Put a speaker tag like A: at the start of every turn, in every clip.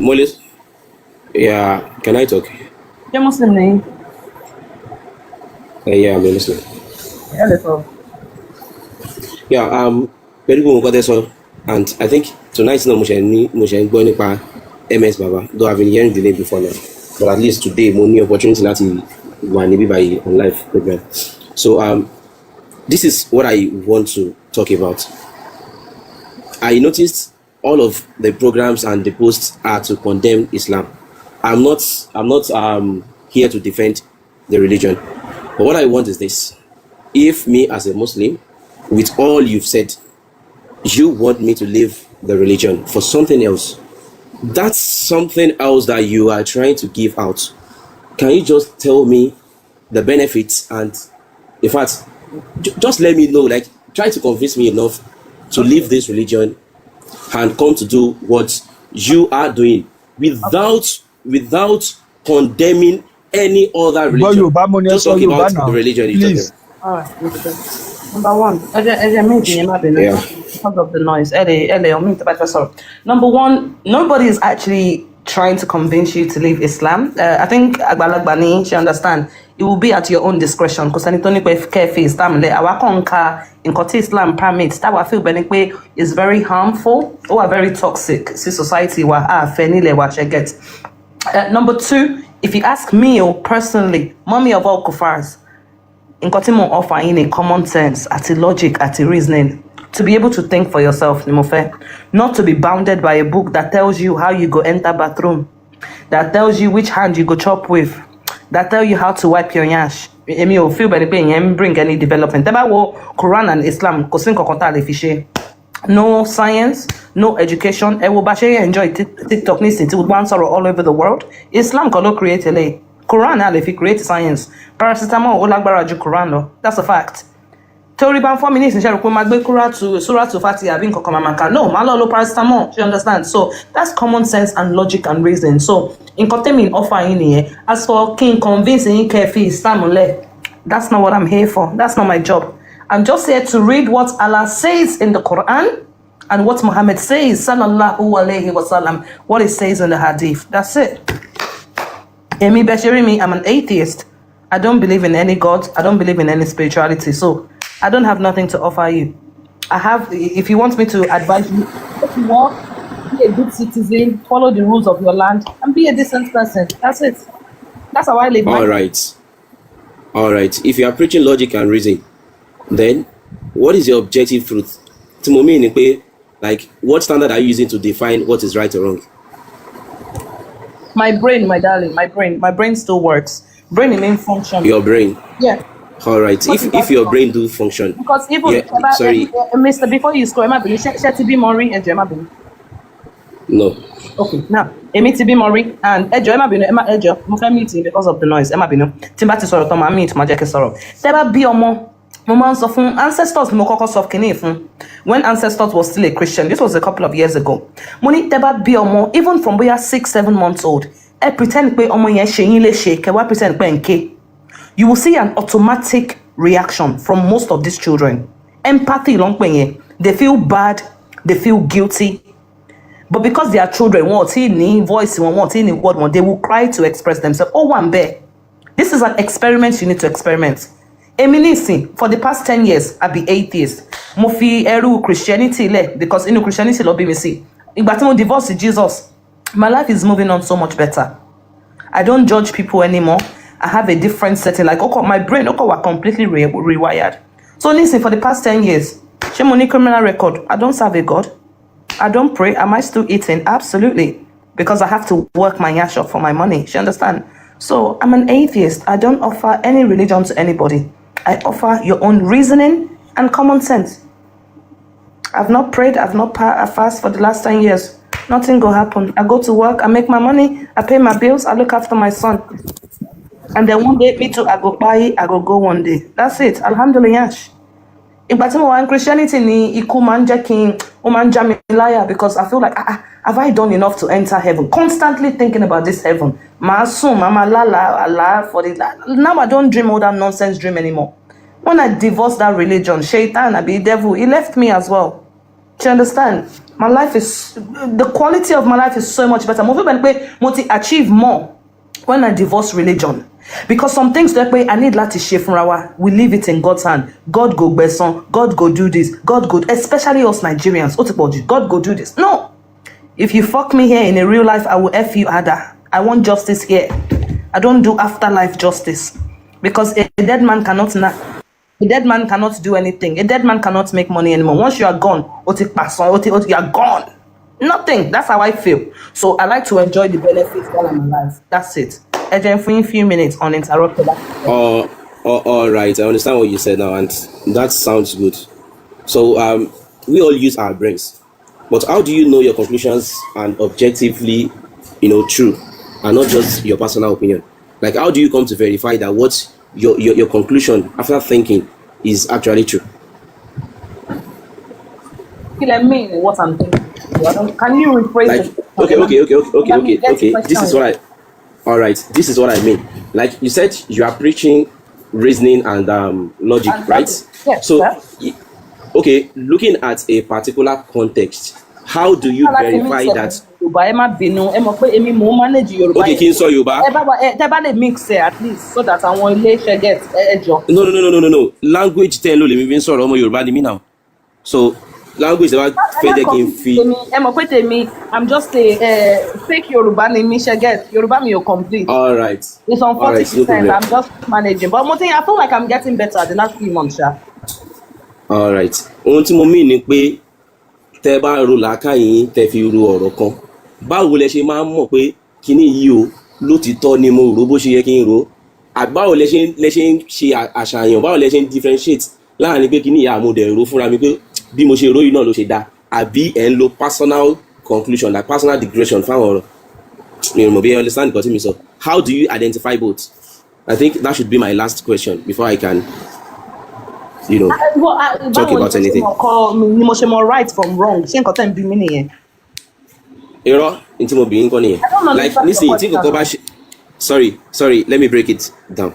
A: Molis, yeah, can I talk?
B: You're Muslim name?
A: Yeah, I'm listening.
B: Yeah, little.
A: Yeah, very good about this one. And I think tonight's no motion going by MSBABA, though I've been hearing the name before now. But at least today, more new opportunity that maybe by on live program. So this is what I want to talk about. I noticed all of the programs and the posts are to condemn Islam. I'm not here to defend the religion. But what I want is this. If me as a Muslim, with all you've said, you want me to leave the religion for something else, that's something else that you are trying to give out. Can you just tell me the benefits? And in fact, just let me know, like, try to convince me enough to leave this religion and come to do what you are doing without condemning any other religion. Just talk about the religion you're talking.
B: All right. Number one, because of the noise. Number one, nobody is actually trying to convince you to leave Islam. I think Agbalagbani, she understand. It will be at your own discretion. Because Anitoni Kefi Islam, our conquer in Islam permits that I feel benefit is very harmful or very toxic. See society get. Number two, if you ask me personally, mommy of all kuffars, in Kotimo offer in a common sense, at a logic, at a reasoning, to be able to think for yourself, not to be bounded by a book that tells you how you go enter bathroom, that tells you which hand you go chop with, that tell you how to wipe your yash. Emi feel by the pain bring any development. Quran and Islam, no science, no education. Enjoy TikTok all over the world. Islam can create a Quran, if you create science, paracetamol olagbara ju Quran. That's a fact. Theory ban 4 minutes in share ko magbe Quran to surah to Fatiha bin kokoma maka. No, malo lo paracetamol. You understand? So that's common sense and logic and reason. So in contempt offer in here, as for king convincing Kefi Islam, that's not what I'm here for. That's not my job. I'm just here to read what Allah says in the Quran and what Muhammad says, sallallahu alaihi wasallam, what it says in the hadith. That's it. Emi Bashirimi, I'm an atheist. I don't believe in any God. I don't believe in any spirituality. So I don't have nothing to offer you. I have, if you want me to advise you, walk, be a good citizen, follow the rules of your land, and be a decent person. That's it. That's how I live.
A: All right. If you are preaching logic and reason, then what is your objective truth? Like, what standard are you using to define what is right or wrong?
B: My brain, my darling, my brain still works. Brain in main function.
A: Your brain?
B: Yeah.
A: All right. If your brain do function.
B: Because even
A: sorry.
B: Mr. Before you score, be Mori and Gemma.
A: No.
B: Okay. Now, to be Mori and Emma Ejo, meeting because of the noise. Emma Bino. Timbati soro toma meet Majake soro. Teba be omo. Moments of ancestors when ancestors was still a Christian. This was a couple of years ago. Moni teba be omo, even from we are 6-7 months old. I pretend pe omo yen sheyin shake. Pretend pe nke. You will see an automatic reaction from most of these children. Empathy long penye. They feel bad, they feel guilty. But because they are children, voice, they will cry to express themselves. Oh, one bear. This is an experiment you need to experiment. Eminisi, for the past 10 years, I be atheist. Mofi eru Christianity because in Christianity lobby me see. But I'm divorced with Jesus. My life is moving on so much better. I don't judge people anymore. I have a different setting. Like my brain was completely rewired. So listen, for the past 10 years, Shemoni criminal record. I don't serve a God. I don't pray. Am I still eating? Absolutely. Because I have to work my yash off for my money. She understand? So I'm an atheist. I don't offer any religion to anybody. I offer your own reasoning and common sense. I've not prayed, I've not fasted for the last 10 years. Nothing will happen. I go to work, I make my money, I pay my bills, I look after my son. And then one day, me too, I go buy, I go one day. That's it. Alhamdulillah. In Christianity, ni man liar because I feel like, have I done enough to enter heaven? Constantly thinking about this heaven. Now I don't dream all that nonsense dream anymore. When I divorced that religion, Shaitan, I be devil, he left me as well. Do you understand? My life is, the quality of my life is so much better. Mo feel like pé mo ti achieve more when I divorce religion. Because some things that way I need láti ṣe fúnra wa, we leave it in God's hand. God go gbẹ̀san, God go do this, God go, especially us Nigerians. Ó ti pọ̀ jù, God go do this. No. If you fuck me here in a real life, I will F you harder. I want justice here. I don't do afterlife justice. Because a dead man cannot do anything. A dead man cannot make money anymore. Once you are gone, you are gone. Nothing. That's how I feel. So I like to enjoy the benefits while I'm alive. That's it. Again, for a few minutes uninterrupted.
A: All right. I understand what you said now, and that sounds good. So we all use our brains. But how do you know your conclusions and objectively, true, and not just your personal opinion? Like, how do you come to verify that what your conclusion after thinking is actually true?
B: I mean what I'm thinking. Can you rephrase it?
A: Okay. This is what I mean. Like you said, you are preaching reasoning and logic, right?
B: Yes,
A: so,
B: sir.
A: Okay, looking at a particular context, how do you verify that? Okay, kí n sọ Yorùbá.
B: Mix it at least so that àwọn ilé iṣẹ́ get ẹjọ́.
A: No. Language ten ló lè mi fi ń sọ̀rọ̀ ọmọ Yorùbá ni mí now. So language tẹ́ bá fẹ́ jẹ́ kí n fi.
B: I'm just a fake Yoruba ni mi ṣe get. Yoruba mi ò complete.
A: All right.
B: It's on 40%.
A: No
B: I'm just managing. But I feel like I'm getting better the last few months, sha.
A: All right. Ohun tí mo mean ni pé tẹ́ bá ro làákàyè yín tẹ́ fi ro ọ̀rọ̀ kan. Báwo lẹ ṣe máa ń mọ̀ pé kíní yìí o lótìtọ́ ni mo rò bó ṣe yẹ kí n rò? Báwo lẹ ṣe ń ṣe àṣàyàn, báwo lẹ ṣe ń differentiate láàrin pé kíní ìyá àmúdẹ̀ rò fúnra mi pé bí mo ṣe rò yìí náà ló ṣe dá, àbí ẹ̀ ń lo personal conclusion, like personal digression fáwọn ọ̀rọ̀? Mi ò mọ̀ bí ẹ understand nǹkan tí mi sọ. How do you identify both? I think that should be my last question before I can talk about anything.
B: Ni mo ṣe mọ right from wrong. Ṣé nǹkan tẹ́ ń bí mi nìyẹn?
A: Irọ́ ní tí mo bí yín kọ́ nìyẹn. Like nísìnyí tí nǹkan bá ṣe, sorry, let me break it down.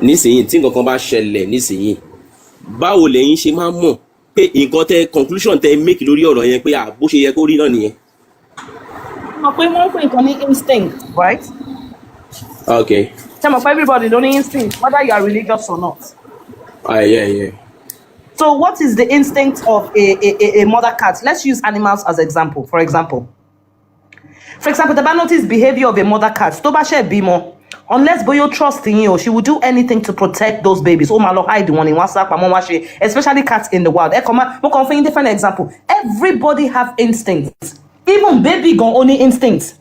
A: Nísìnyí tí nǹkan bá ṣẹlẹ̀ nísìnyí, báwo lẹ̀yin ṣe máa mọ̀ pé nǹkan tẹ́ conclusion tẹ́ make lórí ọ̀rọ̀ yẹn pé bó ṣe yẹ kó rí náà nìyẹn?
B: Mo pé wọ́n ń pè nǹkan ní instinct, right?
A: Okay.
B: Ṣé mo pé everybody ló ní instinct, whether you are religious or not?
A: Yeah.
B: So what is the instinct of a mother cat? Let's use animals as example. For example, the bad notice behavior of a mother cat. Tó bá ṣe bímọ, unless boyo trust in you, she will do anything to protect those babies. Oh my Lord, hide the one in WhatsApp, especially cats in the wild. Mo kàn fún yín different example. Everybody have instincts. Even baby gon only instincts.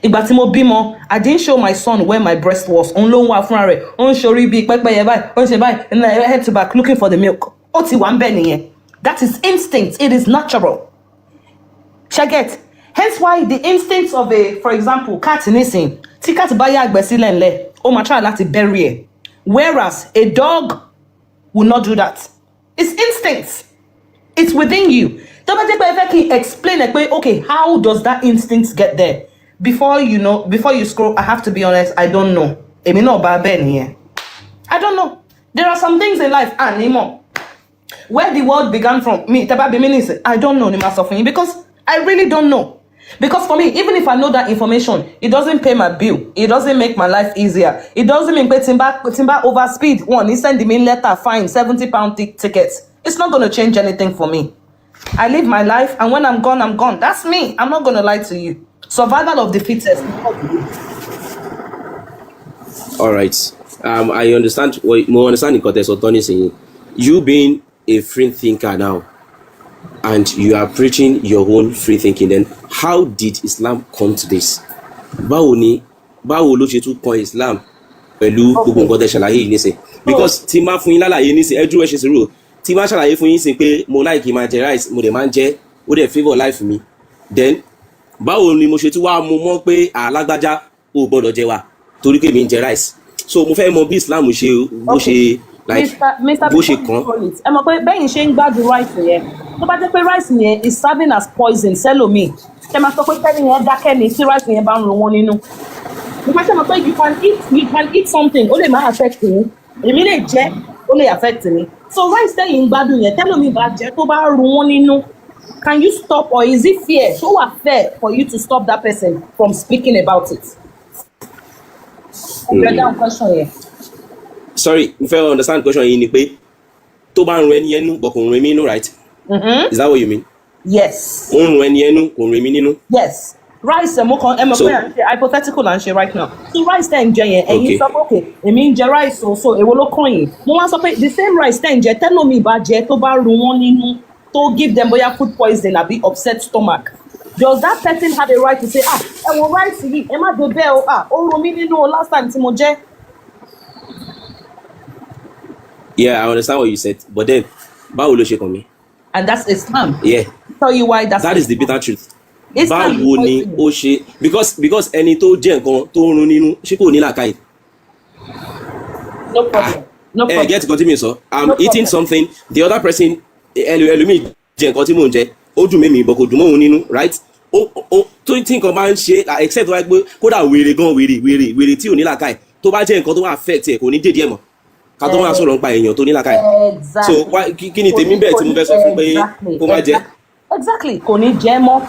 B: Ìgbà tí mo bímọ, I didn't show my son where my breast was. Òun ló ń wá fúnra rẹ̀. Ó ń ṣorí bíi pẹ́pẹ́yẹ báyìí, ó ń ṣe báyìí, and head to back looking for the milk. Ó ti wà ń bẹ̀ nìyẹn. That is instinct. It is natural. Ṣẹ́gẹ̀t. Hence why the instincts of for example, cat nísìn. Tí cat bá yàgbẹ́ sílẹ̀ ńlẹ̀, ó máa try láti bury ẹ̀. Whereas a dog will not do that. It's instincts. It's within you. Tó bá jẹ́ pé ẹ fẹ́ kí n explain ẹ̀ pé, okay, how does that instinct get there? Before you scroll, I have to be honest, I don't know. Èmi náà bá bẹ́ẹ̀ nìyẹn. I don't know. There are some things in life, anymore. Where the world began from, me, I don't know, because I really don't know. Because for me, even if I know that information, it doesn't pay my bill. It doesn't make my life easier. It doesn't mean pé timba overspeed. He send me letter, fine, £70 tickets. It's not going to change anything for me. I live my life, and when I'm gone, I'm gone. That's me. I'm not going to lie to you. Survival of the fittest.
A: All right. I understand. More understanding context of Tony saying, you being a free thinker now, and you are preaching your own free thinking. Then, how did Islam come to this? Báwo ló ṣe tún kan Islam pẹ̀lú gbogbo nǹkan tẹ́ ṣàlàyé yìí nísìn? Because tí máa fún yín lálàyé nísìn, ẹ dúró ẹ ṣe sùúrù. Tí máa ṣàlàyé fún yín sìn pé mo like máa jẹ rice, mo dẹ̀ máa ń jẹ, ó dẹ̀ favour life mi. Then, báwo ni mo ṣe tún wá mú mọ́ pé alágbájá ò gbọ́dọ̀ jẹ wá torí pé mi ń jẹ rice? So mo fẹ́ mọ bí Islam ṣe bó ṣe like bó ṣe kàn.
B: Ẹ mọ̀ pé bẹ́yìn ṣe ń gbádùn rice yẹn, tó bá jẹ́ pé rice yẹn is serving as poison sẹ́lòmíì, ẹ máa sọ pé kẹ́ni yẹn dákẹ́ ni tí rice yẹn bá ń ro wọn nínú. Mo máa ṣe mọ̀ pé you can eat something, ó lè má affect mi, èmi lè jẹ́, ó lè affect mi. So rice tẹ́yìn ń gbádùn yẹn, tẹ́lòmíì bá jẹ́ tó bá ro wọn nínú, Can you stop, or is it fair? So fair for you to stop that person from speaking about it? Question here.
A: Sorry, if I understand question yìí ni pé tó bá ń run ẹni ẹnu but kò ń run èmi nínú, right? Is that what you mean?
B: Yes.
A: Ó ń run ẹni ẹnu kò ń run èmi nínú.
B: Yes. Rice mo kan hypothetical là ń ṣe right now. So rice tẹ́ ń jẹ yẹn, ẹ̀yin sọ pé okay, èmi ń jẹ rice so èwo ló kàn yín? Mo wá sọ pé the same rice tẹ́ ń jẹ tẹ́lómi bá jẹ tó bá run wọ́n nínú tó give them bóyá food poison àbí upset stomach. Does that person have a right to say ẹ̀wọ̀n rice yìí ẹ má dé bẹ́ẹ̀ o ó run mí nínú last time tí mo jẹ?
A: Yeah, I understand what you said, but then báwo ló ṣe kàn mí?
B: And that's Islam.
A: Yeah.
B: Tell you why that
A: is the bitter truth.
B: Báwo
A: ni ó ṣe because ẹni tó jẹ nǹkan tó ń run nínú ṣé kò ní làákàyè?
B: No problem. No problem.
A: Get to continue, so I'm eating something, the other person ẹlòmíì jẹ nǹkan tí mò ń jẹ ó dùn mí but kò dùn mọ́ òun nínú, right? Tó tí nǹkan máa ń ṣe except wáyé pé kódà wèrè gan wèrè tí ò ní làákàyè tó bá jẹ nǹkan tó wà affect ẹ kò ní dèdí ẹ mọ́ ká tó máa sọ̀rọ̀ nípa èèyàn tó ní làákàyè. So kí ni tèmi bẹ́ẹ̀ tí mo fẹ́ sọ fún pé kó má jẹ?
B: Exactly, kò ní jẹ mọ́.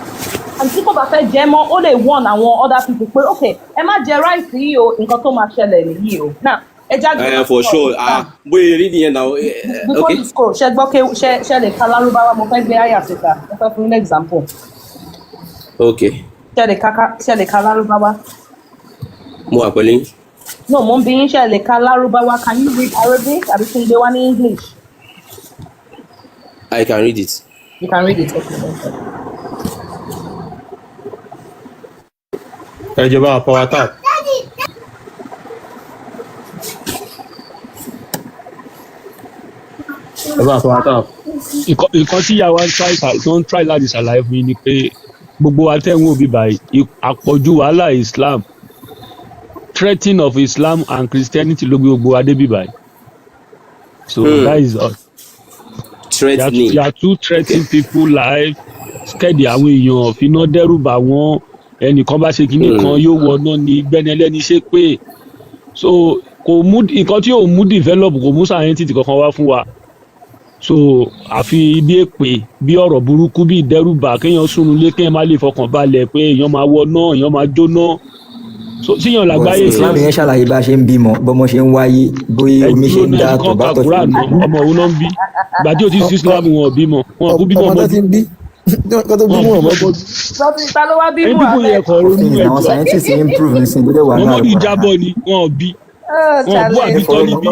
B: And tí kò bá fẹ́ jẹ mọ́ ó lè warn àwọn other people pé okay ẹ má jẹ rice yìí o, nǹkan tó máa ṣẹlẹ̀ nìyí o. Now
A: for sure bóyá rí nìyẹn náà.
B: Before you scroll ṣe gbọ́ pé ṣe lè ka lárúbáwá, mo fẹ́ gbé àyà síta, mo fẹ́ fún un example.
A: Okay.
B: ṣe lè ka lárúbáwá.
A: Mo wà pẹ̀lú.
B: No, mo ń bi yín ṣe lè ka lárúbáwá. Can you read Arabic àbí kí n gbé wá ní English?
A: I can read it.
B: You can read it. Okay.
C: Ẹ jẹ́ bá power tap. Ẹ bá power tap. Ìkan tí ìyá wa ń try láti ṣàlàyé fún yín ni pé gbogbo wa tẹ́ ń wò bí báyìí àpọ̀jù wàhálà Islam, threatening of Islam and Christianity ló gbé gbogbo wa dé bí báyìí. So that is all.
A: Threatening.
C: You are too threatening people life, scared àwọn èèyàn fínà dẹ́rù bà wọ́n, ẹnìkan bá ṣe kinní kan yóò wọná ní gbẹ́ni ẹlẹ́ni ṣe pé so kò mú nǹkan tí yóò mú develop kò mú scientist kankan wá fún wa. So àfi bí èpè bí ọ̀rọ̀ burúkú bí ìdẹ́rùbà kéèyàn sùnú lé kéèyàn má lè fọkàn balẹ̀ pé èèyàn máa wọná èèyàn máa jóná. So síyàn lágbáyé
D: Islam yẹn ṣàlàyé bá ṣe ń bímọ bọ́mọ ṣe ń wáyé bóyá omi ṣe ń dá tó bá tọ̀ sí i.
C: ọmọ òun náà ń bí ìgbà tí o ti sí Islam wọn ò bímọ wọn kú bímọ ọmọ
D: ọmọdé bí kó tó bímọ ọmọ bọ́.
B: Ta ló wá bímọ
C: ẹni yẹ kọ ronú
D: àwọn
C: ẹjọ́
D: scientists ń improve nísìnyí tó dé wà náà.
C: ọmọdé ìjábọ̀ ni wọn ò bí wọn bú àbítọ́ níbí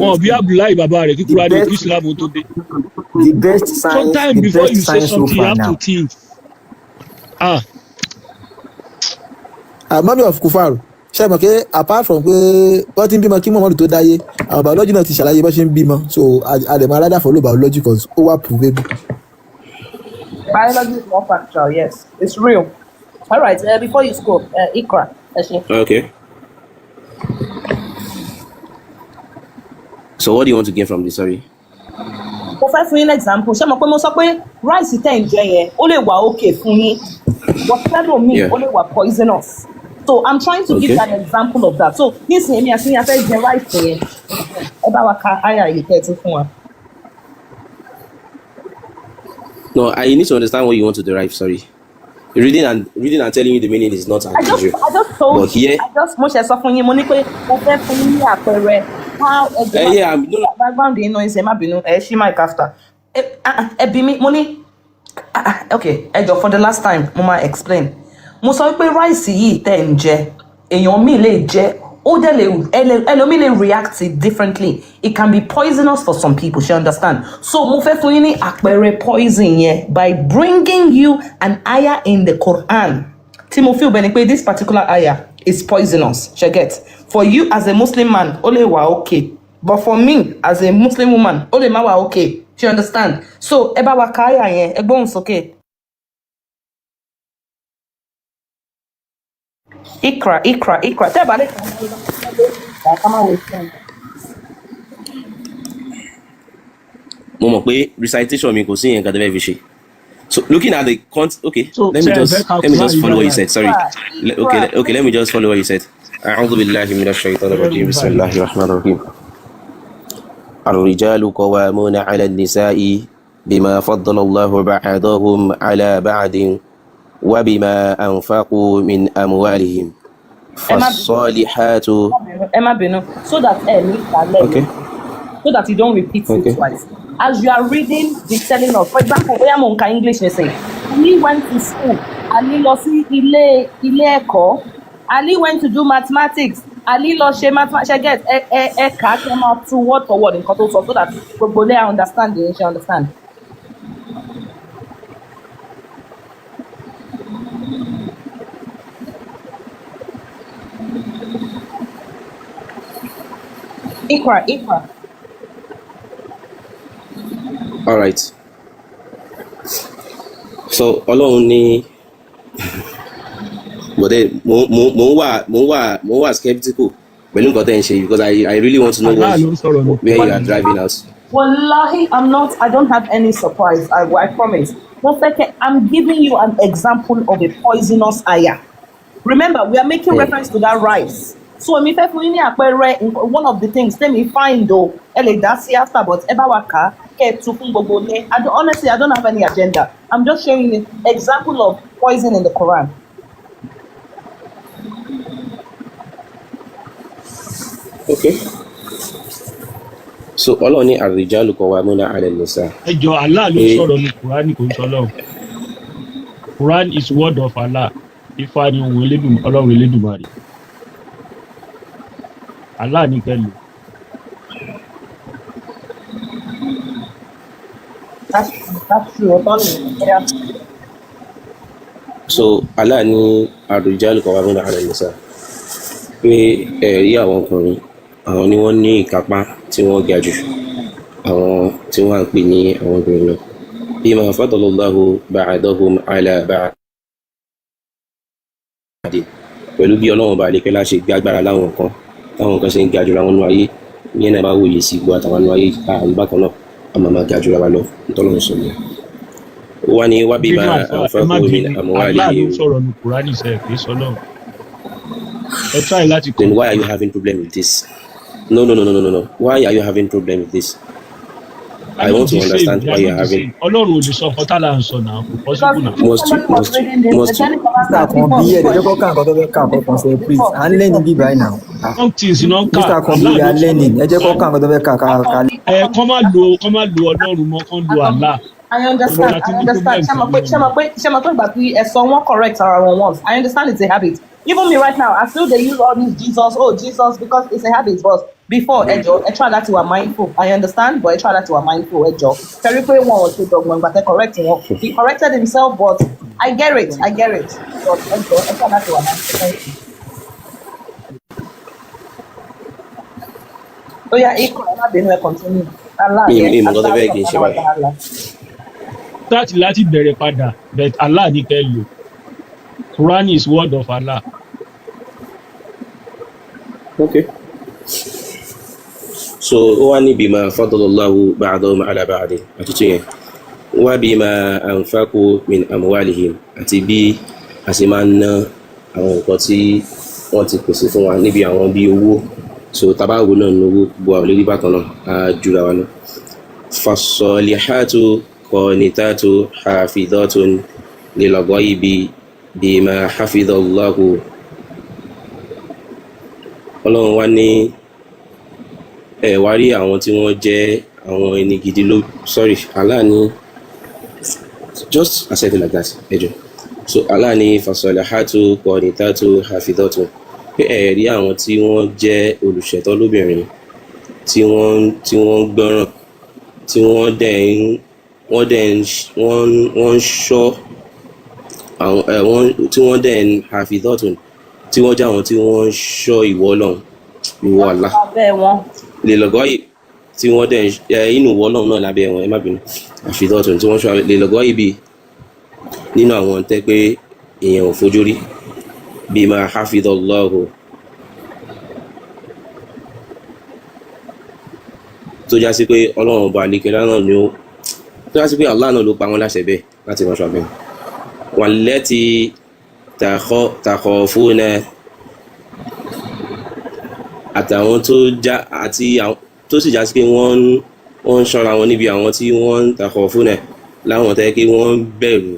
C: wọn ò bí Abdullahi bàbá rẹ̀ kíkúrá ní kí Islam tó dé.
D: The best science,
C: sometimes
D: the
C: before
D: best
C: you say
D: science so
C: something you
D: far
C: have
D: now.
C: to think.
E: Mami of Kufaru ṣe mọ̀ pé apart from pé wọ́n ti ń bímọ kí Muhammadu tó dáyé àwọn biology náà ti ṣàlàyé bá ṣe ń bímọ so a lè máa rádà follow biology cause ó wà provable.
B: Biology is more factual, yes. It's real. All right, before you scroll, Ikra.
A: Okay. So what do you want to get from this? Sorry.
B: Mo fẹ́ fún yín ní example. Ṣé mo pé mo sọ pé rice tẹ́ ń jẹ yẹn ó lè wà okay fún yín. But fellow me ó lè wà poisonous. So I'm trying to give you an example of that. So nísìnyí èmi àti yín a fẹ́ jẹ rice yẹn. Ẹ bá wa ka àyà yìí tẹ́ ẹ ti fún wa.
A: No, I need to understand what you want to derive. Sorry. Reading and telling you the meaning is not unusual.
B: I just told
A: but here,
B: mo ṣe sọ fún yín mo ní pé mo fẹ́ fún yín ní àpẹẹrẹ how background yìí noise ẹ má bínú ẹ ṣí mic after ẹ bí mi mo ní okay ẹ jọ for the last time mo máa explain mo sọ pé rice yìí tẹ́ ń jẹ èèyàn mi lè jẹ ó dẹ̀ lè ẹlòmíì lè react differently. It can be poisonous for some people, you understand? So mo fẹ́ fún yín ní àpẹẹrẹ poison yẹn by bringing you an ayah in the Quran. Tí mo feel bẹ́ẹ̀ ni pé this particular ayah is poisonous, you get? For you as a Muslim man, ó lè wà okay. But for me as a Muslim woman, ó lè má wà okay, you understand? So ẹ bá wa ka ayah yẹn, ẹ gbóhùn sókè. Ikra. Tẹ́ bá lè kàn án
A: mo mọ̀ pé recitation mi kò sí yẹn kan tẹ́lẹ̀ fi ṣe. So looking at the okay,
C: so,
A: let me just follow what you said. Sorry. Okay, let me just follow what you said. أعوذ بالله من الشيطان الرجيم. بسم الله الرحمن الرحيم. الرجال قوامون على النساء بما فضل الله بعضهم على بعض وبما أنفقوا من أموالهم فالصالحات
B: Emma Binu, so that
A: okay
B: so that you don't repeat
A: okay
B: it twice. As you are reading the telling of, for example, where Monka English they say, Ali went to school, Ali lọ sí ilé ẹ̀kọ́, Ali went to do mathematics, Ali lọ ṣe mathematics, get kà kí ẹ máa tú word for word nǹkan tó sọ so that gbogbo lè understand the she understand. Ikra.
A: all right so Ọlọ́run ní bọ̀dẹ̀ mo wà skeptical pẹ̀lú nǹkan tẹ́ ń ṣe because I really want to know
C: Allah ló ń sọ̀rọ̀ ní
A: where you are driving out.
B: Wallahi, I don't have any surprise. I promise. I'm giving you an example of a poisonous ayah. Remember, we are making reference to that rice. So, one of the things, let me find though, honestly, I don't have any agenda. I'm just showing you an example of poison in the Quran.
A: Okay. So Ọlọ́run ní ar-rijalu qawwamuna 'ala an-nisa.
C: ẹjọ Allah ló sọ̀rọ̀ ní Quran kò ń sọlọ Quran is word of Allah. Ifá ni ohun Ọlọ́run Elédùmarè. Allah ní pẹ̀lú.
B: That's true. Yeah.
A: So Allah ní ar-rijalu qawwamuna 'ala an-nisa. Pé ẹ̀rí àwọn ọkùnrin àwọn ni wọ́n ní ìkápá tí wọ́n ga jù àwọn tí wọ́n á pè ní àwọn obìnrin lọ. Bima faddalallahu ba'dahum 'ala ba'd. Pẹ̀lú bí Ọlọ́run bá lè pẹ́ láṣẹ gbé agbára láwọn kan táwọn kan ṣe ń ga jù láwọn nínú ayé ní ẹ̀nà bá wòye sí gbọ́ àtàwọn nínú ayé àyíbákan náà a máa ga jù ra wa lọ nítọ́lọ́run sọ nìyẹn. Ó wá ní wabima anfaqu min amwalihim.
C: Allah ló sọ̀rọ̀ ní Quran ṣe pé sọlọ. Ẹ try láti
A: Then why are you having problem with this? No. Why are you having problem with this? I want to understand why you are having.
C: Ọlọ́run ò lè sọ ọkọ tá là ń sọ náà kò possible náà.
D: Mr. Kan bí ẹ̀dẹ̀ jọ́kọ́ ká nǹkan tó fẹ́ ká nǹkan kan ṣe please à ń lẹ́ni bí báyìí náà.
C: Some things iná ń kà.
D: Mr. Kan bí à ń lẹ́ni ẹ jẹ́ kọ́ ká nǹkan tó fẹ́ ká.
C: Kọ́ máa lo Ọlọ́run mọ́ kán lo Allah.
B: I understand. Ṣé mo pé ìgbà tí ẹ̀sọ́ wọn correct ara wọn once. I understand it's a habit. Even me right now, I feel they use all these Jesus, because it's a habit. But before, Ejo, I try that you are mindful. I understand, but I try that you are mindful, Ejo. Very quick one or two dog but they correcting him. He corrected himself, but I get it. But Ejo, I try that you are mindful. Thank you. Oh yeah, continue. Allah,
C: láti bẹ̀rẹ̀ padà but Allah ní kẹ́ lò. Quran is word of Allah.
A: Okay. So ó wá ní bima faddalallahu ba'dahum 'ala ba'd àtúntò yẹn. Wa bima anfaqu min amwalihim àti bí a ṣe máa ń ná àwọn nǹkan tí wọ́n ti pèsè fún wa níbi àwọn bí owó. So tabawo náà ní owó gbogbo àwọn olórí bákan náà á jura wa náà. Fassalihatu qanitatu hafidhatun lil ghaibi bima hafidhallahu. Ọlọ́run wá ní wá rí àwọn tí wọ́n jẹ́ àwọn ẹni gidi ló Allah ní just accept it like that ẹjọ́. So Allah ní fasalihatu qanitatu hafidhatun pé rí àwọn tí wọ́n jẹ́ olùṣẹ̀tọ́ lóbìnrin tí wọ́n gbọ́ràn tí wọ́n ṣọ́ àwọn tí wọ́n dẹ̀ ń hafidhatun tí wọ́n jẹ́ àwọn tí wọ́n ń ṣọ́ ìwọ Ọlọ́run ìwọ Allah lè lọ́gọ́ yìí tí wọ́n dẹ̀ inú ìwọ Ọlọ́run náà lábẹ́ wọn ẹ má bínú hafidhatun tí wọ́n ṣọ́ lè lọ́gọ́ yìí bí nínú àwọn tẹ́ pé èèyàn ò fojú rí bima hafidhallahu tó já sí pé Ọlọ́run ọba àlekèlá náà ni ó tó já sí pé Allah náà ló pa wọ́n láṣẹ bẹ́ẹ̀ láti ránṣọ abẹ́ wallati takhafuna àtàwọn tó sì já sí pé wọ́n wọ́n ń ṣọ́ra wọn níbi àwọn tí wọ́n ń takọ̀ fún ẹ̀ láwọn tẹ́ kí wọ́n bẹ̀rù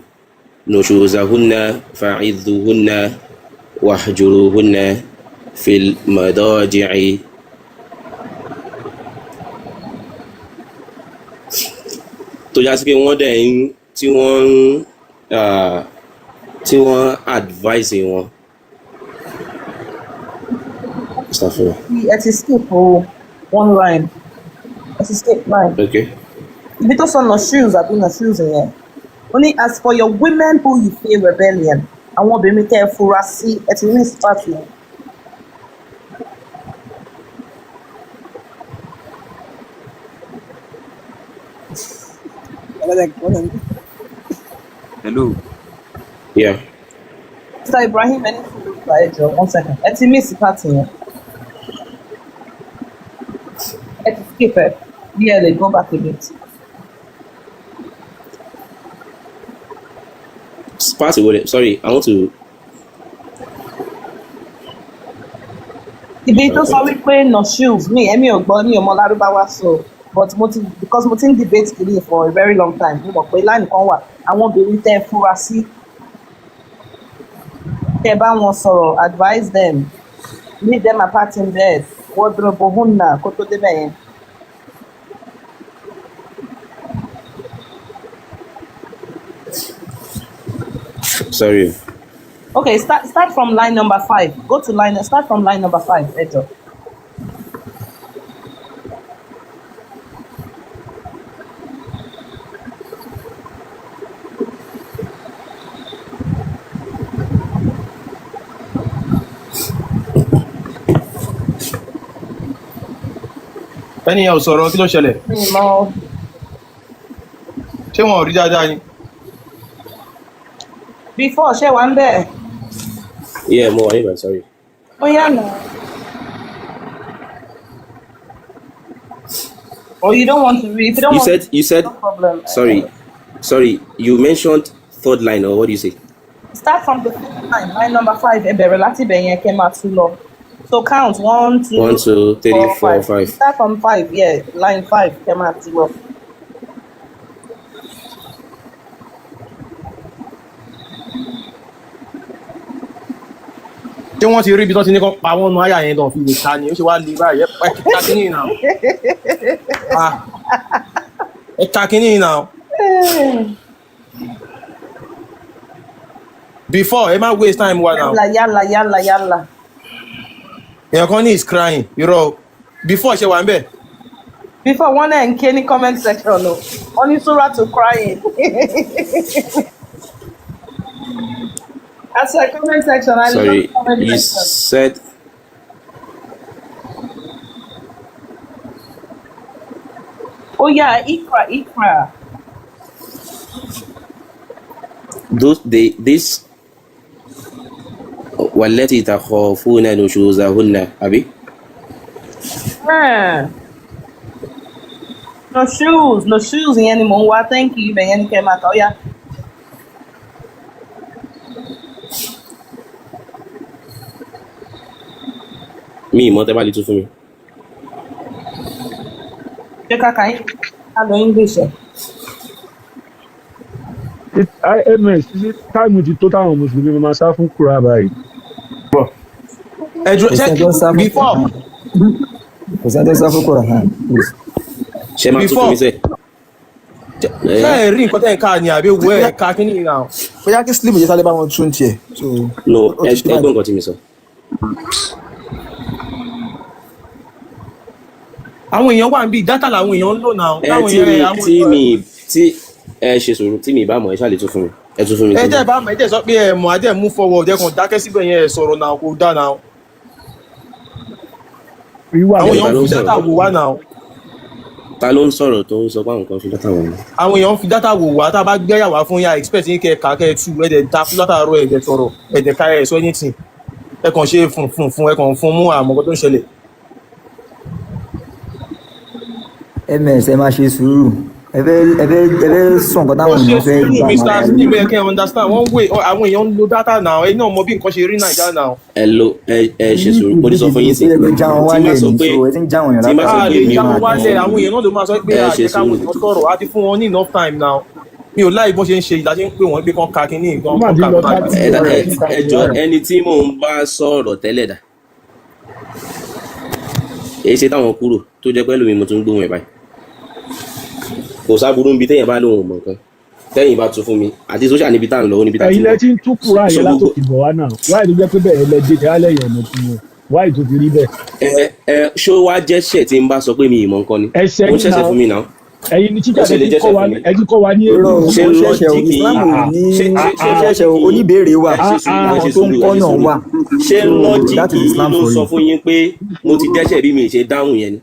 A: nushuzahunna fa'idhuhunna wahjuruhunna fil madaji'i. tó já sí pé wọ́n dẹ̀ ń tí wọ́n advise wọn.
B: It is skip one line. It is skip line.
A: Okay.
B: Ibi tó sọ no shoes àbí no shoes yẹn. Only as for your women who you fear rebellion, àwọn obìnrin tẹ́ ẹ fura sí ẹ ti ní start yẹn.
D: Hello.
A: Yeah.
B: Mr. Ibrahim, ẹni fún mi gba ẹjọ́ 1 second. Ẹ ti miss part yẹn. Ẹ ti skip ẹ. Bí ẹ lè go back a bit.
A: Pass it. Sorry, I want to.
B: Ibi tó sọ wípé no shoes mi èmi ò gbọ́ ní ọmọ Lárúbáwá so but because mo ti ń debate kiri for a very long time mo mọ̀ pé line kan wà àwọn obìnrin tẹ́ ẹ fura sí tẹ́ ẹ bá wọn sọ̀rọ̀ advise them leave them apart in bed wadrobuhunna kó tó débẹ̀ yẹn.
A: Sorry.
B: Okay, start from line number 5. Start from line number 5, Ejo.
F: Ẹni yẹn ò sọ̀rọ̀ kí ló ṣẹlẹ̀? Ṣé wọn ò rí dáadáa ni?
B: Before, ṣé wà ń bẹ̀?
A: Yeah, more anyway, sorry.
B: Oh, yeah, no. Or you don't want to read? If you don't
A: You said,
B: no problem.
A: Sorry, you mentioned third line, or what do you say?
B: Start from the line number 5. Ẹ bẹ̀rẹ̀ láti bẹ̀ yẹn kẹ́ máa tú lọ. So count 1, 2,
A: 1, 2, 3, 4, 5.
B: Start from 5, yeah, line 5 kẹ́ máa tú lọ.
F: Ṣé wọ́n ti rí ibi tó ti ní kọ́ pa wọ́n nu àyà yẹn tó fi lè ta ni ó ṣe wá lè báyìí ẹ ká kínní náà. Ẹ ká kínní náà. Before ẹ má waste time wa now.
B: Yálà.
F: Èèyàn kan ní is crying irọ́ before ṣe wà ń bẹ̀.
B: Before wọ́n náà ń ké ní comment section o wọ́n ní sura to crying. As a comment section,
A: Sorry, you said.
B: Oh yeah, Ikra.
A: This والتي تخافون نشوزهن أبي.
B: No shoes anymore. Why? Thank you, Ben. Oh yeah.
A: Mi mo tẹ́ bá lè tún fún mi.
B: Ṣé kàkà yín ká lọ English ẹ̀?
C: IMS títí táìmù ti tó táwọn mùsùlùmí máa sá fún kúrò báyìí.
F: Ẹ jọ ṣe before.
D: Kò sẹ́ni tó sá fún Quran.
A: Ṣé máa tún fún mi sẹ́?
F: Ṣé ẹ rí nǹkan tẹ́ ẹ̀ ká ni àbí wo ẹ̀ ká kínní náà?
E: bóyá kí slim yìí sáré bá wọn tún tiẹ̀.
A: No, ẹ gbọ́ nǹkan tí mi sọ.
F: Àwọn èèyàn wà níbi dátà làwọn èèyàn ń lò náà.
A: Tí ẹ ṣe sùúrù tí mi bá mọ̀ ẹ ṣáà lè tún fún mi. Ẹ tún fún mi.
F: Ẹ jẹ́ bá mọ̀ ẹ jẹ́ sọ pé ẹ mọ̀ adé move forward ẹ kàn dákẹ́ síbẹ̀ yẹn ẹ sọ̀rọ̀ náà kò dá náà. Àwọn èèyàn fi dátà wò wá náà.
A: Ta ló ń sọ̀rọ̀ tó ń sọ pé àwọn kan fi dátà wò wá?
F: Àwọn èèyàn fi dátà wò wá tá a bá gbéyàwó fún yà expect yín kẹ́ ká kẹ́ tú ẹ̀dẹ̀ ta fún dátà rọ ẹ̀dẹ̀ sọ̀rọ̀ ẹ̀dẹ̀ ká ẹ̀ sọ anything ẹ kàn ṣe fún ẹ kàn fún mú àmọ́ tó ń ṣẹlẹ̀.
D: MS ẹ máa ṣe sùúrù ẹ̀fẹ́ sọ nǹkan
F: ó
D: táwọn
F: ṣe
D: èèyàn fẹ́
F: sùúrù
D: gbà
F: Mr.
D: máa
F: Slim ẹ kẹ́ ẹ understand wọ́n wé àwọn èèyàn ń lo data now ẹ̀yin náà mọ bí nǹkan ṣe rí Naija now.
A: ẹ ṣe sùúrù mo ti sọ fún yín sí
D: ẹ ti ń já wọn
A: tí
D: wálẹ̀
A: má sọ
D: ní
A: pé
D: so ẹ ti ń já wọn yàn
A: tí má sọ
F: a
A: pé
F: lè
A: mi
F: já
A: ò
F: wọn wálẹ̀ àwọn èèyàn náà ló máa sọ pé
A: ẹ ṣe
F: àjẹká àwọn
A: sùúrù
F: èèyàn sọ̀rọ̀ a ti fún wọn ní enough time now mi ò láì bó ṣe ń ṣe ìlà ṣe ń pè wọ́n pé kán ka kínní
C: ó
F: nǹkan
C: mà
F: kán
C: ti
F: ka
C: lọ
F: kán
C: láti
A: ẹjọ ẹni tí mò ń bá sọ̀rọ̀ tẹ́lẹ̀ dà èyí ṣe táwọn kúrò tó jẹ́ pẹ́ lómi mo tún gbóhùn ẹ̀ báyìí kò sáburú níbi téèyàn bá lóhùn mọ̀ nǹkan tẹ́yìn bá tún fún mi àti sóṣà níbi tá à ń lọ níbi tá à
C: ẹ̀yin
A: ń lọ.
C: lẹ ti ń tú kúrò àyè látòkè bọ̀ wá náà wáyé tó jẹ́ pé bẹ́ẹ̀ lẹ dé tẹ́lẹ̀ yẹn ọ̀nà tí mo wáyé tó fi rí bẹ́ẹ̀.
A: ṣó wá jẹ́ṣẹ̀ tí ń bá sọ pé mi ìmọ̀ nǹkan ni
C: ẹsẹ̀
A: ó ń
C: yìí
A: ṣẹ̀ṣẹ̀
C: náà
A: fún mi náà.
C: ẹ̀yin ni tíjà
A: Ó ṣe lè
C: lẹ ti kọ́ wa ní èdè.
A: ṣé
D: ṣẹ̀ṣẹ̀
A: lọ́jíìkì
D: Islam ò ní
A: ṣe-
D: ṣẹ̀ṣẹ̀ oníbèrè wà
A: ẹ ṣe sùúrù, ẹ
D: àwọn
A: ṣe
D: tó ń
A: sùúrù,
D: kọ́
A: ẹ ṣe
D: náà
A: sùúrù.
D: wà.
A: ṣé
D: So, that
A: lọ́jíìkì
D: is Islam
A: ló
D: for
A: sọ
D: you.
A: fún yín pé mo ti dẹ́ṣẹ̀ bí mi ṣe dáhùn yẹn ni.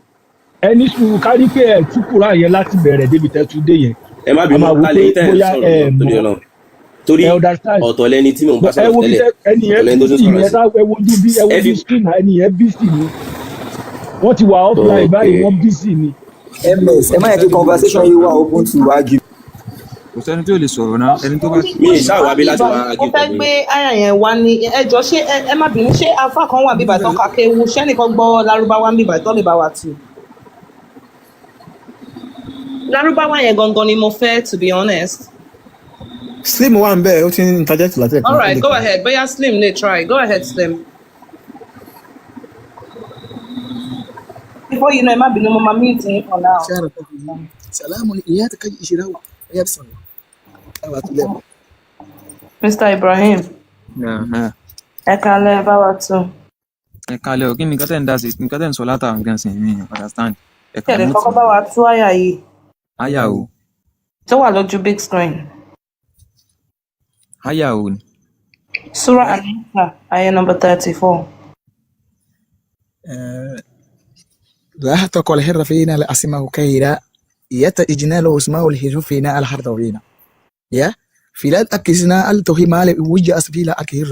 C: ẹni sùúrù kárí pé ẹ tú kúrò àyè láti bẹ̀rẹ̀ débi tẹ́tú dé yẹn.
A: ẹ má bínú
C: A máa wò
A: kálẹ̀
C: pé
A: yìí tẹ́ ẹ̀ ń
C: bóyá
A: sọ̀rọ̀
C: ẹ
A: lọ torí
C: mọ̀.
A: Ọlọ́run torí
C: Ẹ understand?
A: ọ̀tọ̀ lẹni tí mò ń bá
C: ẹ
A: sọ̀rọ̀
C: wo bí
A: tẹ́lẹ̀
C: ẹni
A: ọ̀tọ̀
C: yẹn
A: lẹni tó tún
C: bísí
A: sọ̀rọ̀
C: ni ẹ
A: sí.
C: sá ẹ wojú bí ẹ
A: Ẹ
C: wojú
A: fi-
C: screen ẹni yẹn bísí ni wọ́n ti wà offline
A: Okay.
C: báyìí wọ́n bísí ni.
D: ms ẹ má yẹ kí conversation yìí wà open to argue.
G: kò sẹ́ni tí ò lè sọ̀rọ̀ náà ẹni tó bá
A: mi ì ṣáà bí láti wá
B: ó
A: argue
B: fẹ́
A: pẹ̀lú
B: gbé
A: yín.
B: àyà yẹn wá ní ẹjọ́ ṣé ẹ má bínú ṣé afá kan wà bíbà tán kakéwu ṣẹ́nìkan gbọ́ lárúbáwá bíbà tó lè bá wa tù. lárúbáwá yẹn gangan ni mo fẹ́ to be honest.
E: Slim wà ń bẹ́ẹ̀ ó ti ń interject láti ẹ̀kọ́.
B: all right go ahead bóyá Slim lè try go ahead Slim. before you know ẹ má bínú mo máa mute yín for now.
E: Salamu ìyá ti kájí ìṣirà wà ẹ̀yà ti sọ̀rọ̀ ẹ̀wà tó lẹ́nu.
B: Mr. Ibrahim ẹ kalẹ̀ bá wa tù.
G: ẹ kalẹ̀ o kí ni nǹkan tẹ́ ń dá sí nǹkan tẹ́ ń sọ látara nǹkan sí mi understand ẹ
B: kẹ̀lẹ́
G: kalẹ̀
B: kọ́kọ́ bá wa tú àyà yìí
G: àyà o
B: tó wà lójú big screen.
G: àyà o ni
B: Surah An-Nisa ayah number 34.
E: لا تقل الحر فينا لأسمه كيرا يت إجنال اسمه الهجو فينا الحر فينا يا في لا أكسنا التوهي مال وجه أسفيلا أكير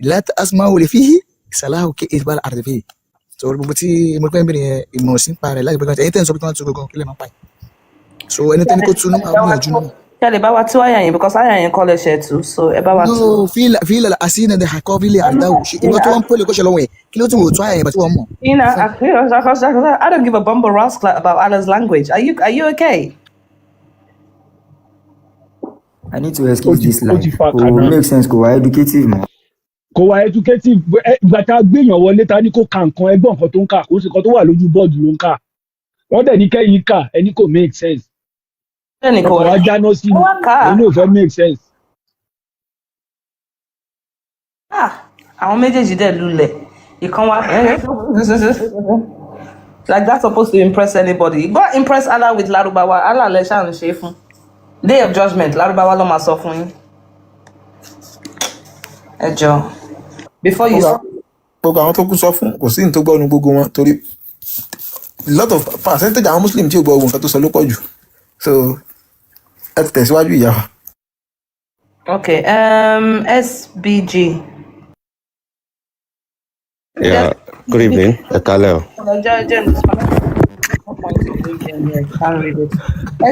E: لا تسمعوا لفيه سلاه كإثبال أرض فيه so bubuti mo pe mbere emotion pare like because anything so bitwan to go kile ma pai so anything ko tunu ma bu aju
B: kẹ̀lẹ́ bá wa tú àyà yẹn because àyà yẹn kọ́ lè ṣe tú so ẹ bá wa tú.
E: no feel la asina de hakobi le arda ibo to won pole ko se lowe kilo tun wo tu aya ba ti won mo
B: Ina, I don't give a bumble rascal about Allah's language. Are you okay?
D: I need to excuse this
C: ó
D: life
C: ti fa
D: kò
C: kànáà.
D: make sense kò wá educative mọ́.
C: kò wá educative ìgbà tá a gbéyàn wọlé ta ni kò ka nǹkan ẹgbọ́n nǹkan tó ń kà kó sì kan tó wà lójú bọ́ọ̀dù ló ń kà wọ́n dẹ̀ ní kẹ́yìn kà ẹni kò make sense
B: Bẹ́ẹ̀ni kò
C: ọkọ̀ wa
B: wá.
C: jáná sí
B: Ó wá kà á.
C: ẹni ò fẹ́ make sense.
B: Àwọn méjèèjì dẹ̀ lulẹ̀. Ìkan wá. Like that's supposed to impress anybody. Go impress Allah with Lárúbáwá. Allah lẹ ṣáà ń ṣe fún. Day of judgment Lárúbáwá ló máa sọ fún yín. Ẹ jọ̀ọ́. Before you
E: gbogbo àwọn tó kú sọ fún kò sí ní tó gbọ́ nu gbogbo wọn torí lot of percentage àwọn muslim tí ò gbọ́ ohun nǹkan tó sọ ló pọ̀ jù so ẹ ti tẹ̀síwájú ìyá wa.
B: Okay, SBG.
H: Yeah, good evening. Ekaleo.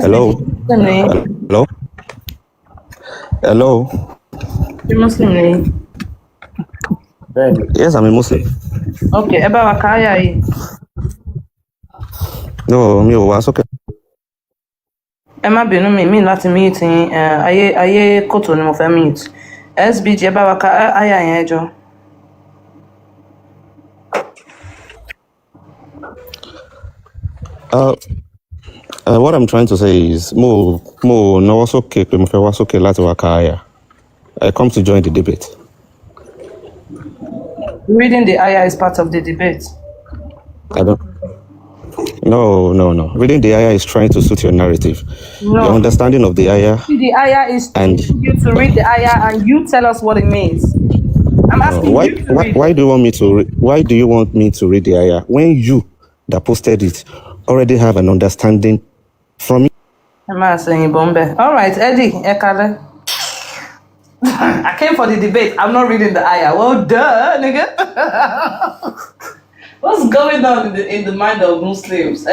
H: Hello. Hello. Hello.
B: You're Muslim, eh?
H: Yes, I'm a Muslim.
B: Okay, ẹ bá wa ka àyà yìí.
H: No, mi ò wá sókè.
B: Ẹ má bínú mi láti mute yín ayé kòtò ni mo fẹ́ mute. SBG ẹ bá wa ka àyà yẹn ẹ jọ̀ọ́.
H: What I'm trying to say is, mo no wá sókè pé mo fẹ́ wá sókè láti wá ka àyà. I come to join the debate.
B: Reading the ayah is part of the debate.
H: I don't. No. Reading the ayah is trying to suit your narrative.
B: No.
H: Your understanding of the ayah.
B: The ayah is
H: And-
B: you to read the ayah and you tell us what it means. I'm asking
H: Why,
B: you to
H: why,
B: read.
H: why do you want me to? Why do you want me to read the ayah when you that posted it already have an understanding from it?
B: I'm asking Bombe. All right, Eddie, Ekale. I came for the debate. I'm not reading the ayah. Well, duh, nigga. What's going on in the mind of Muslims?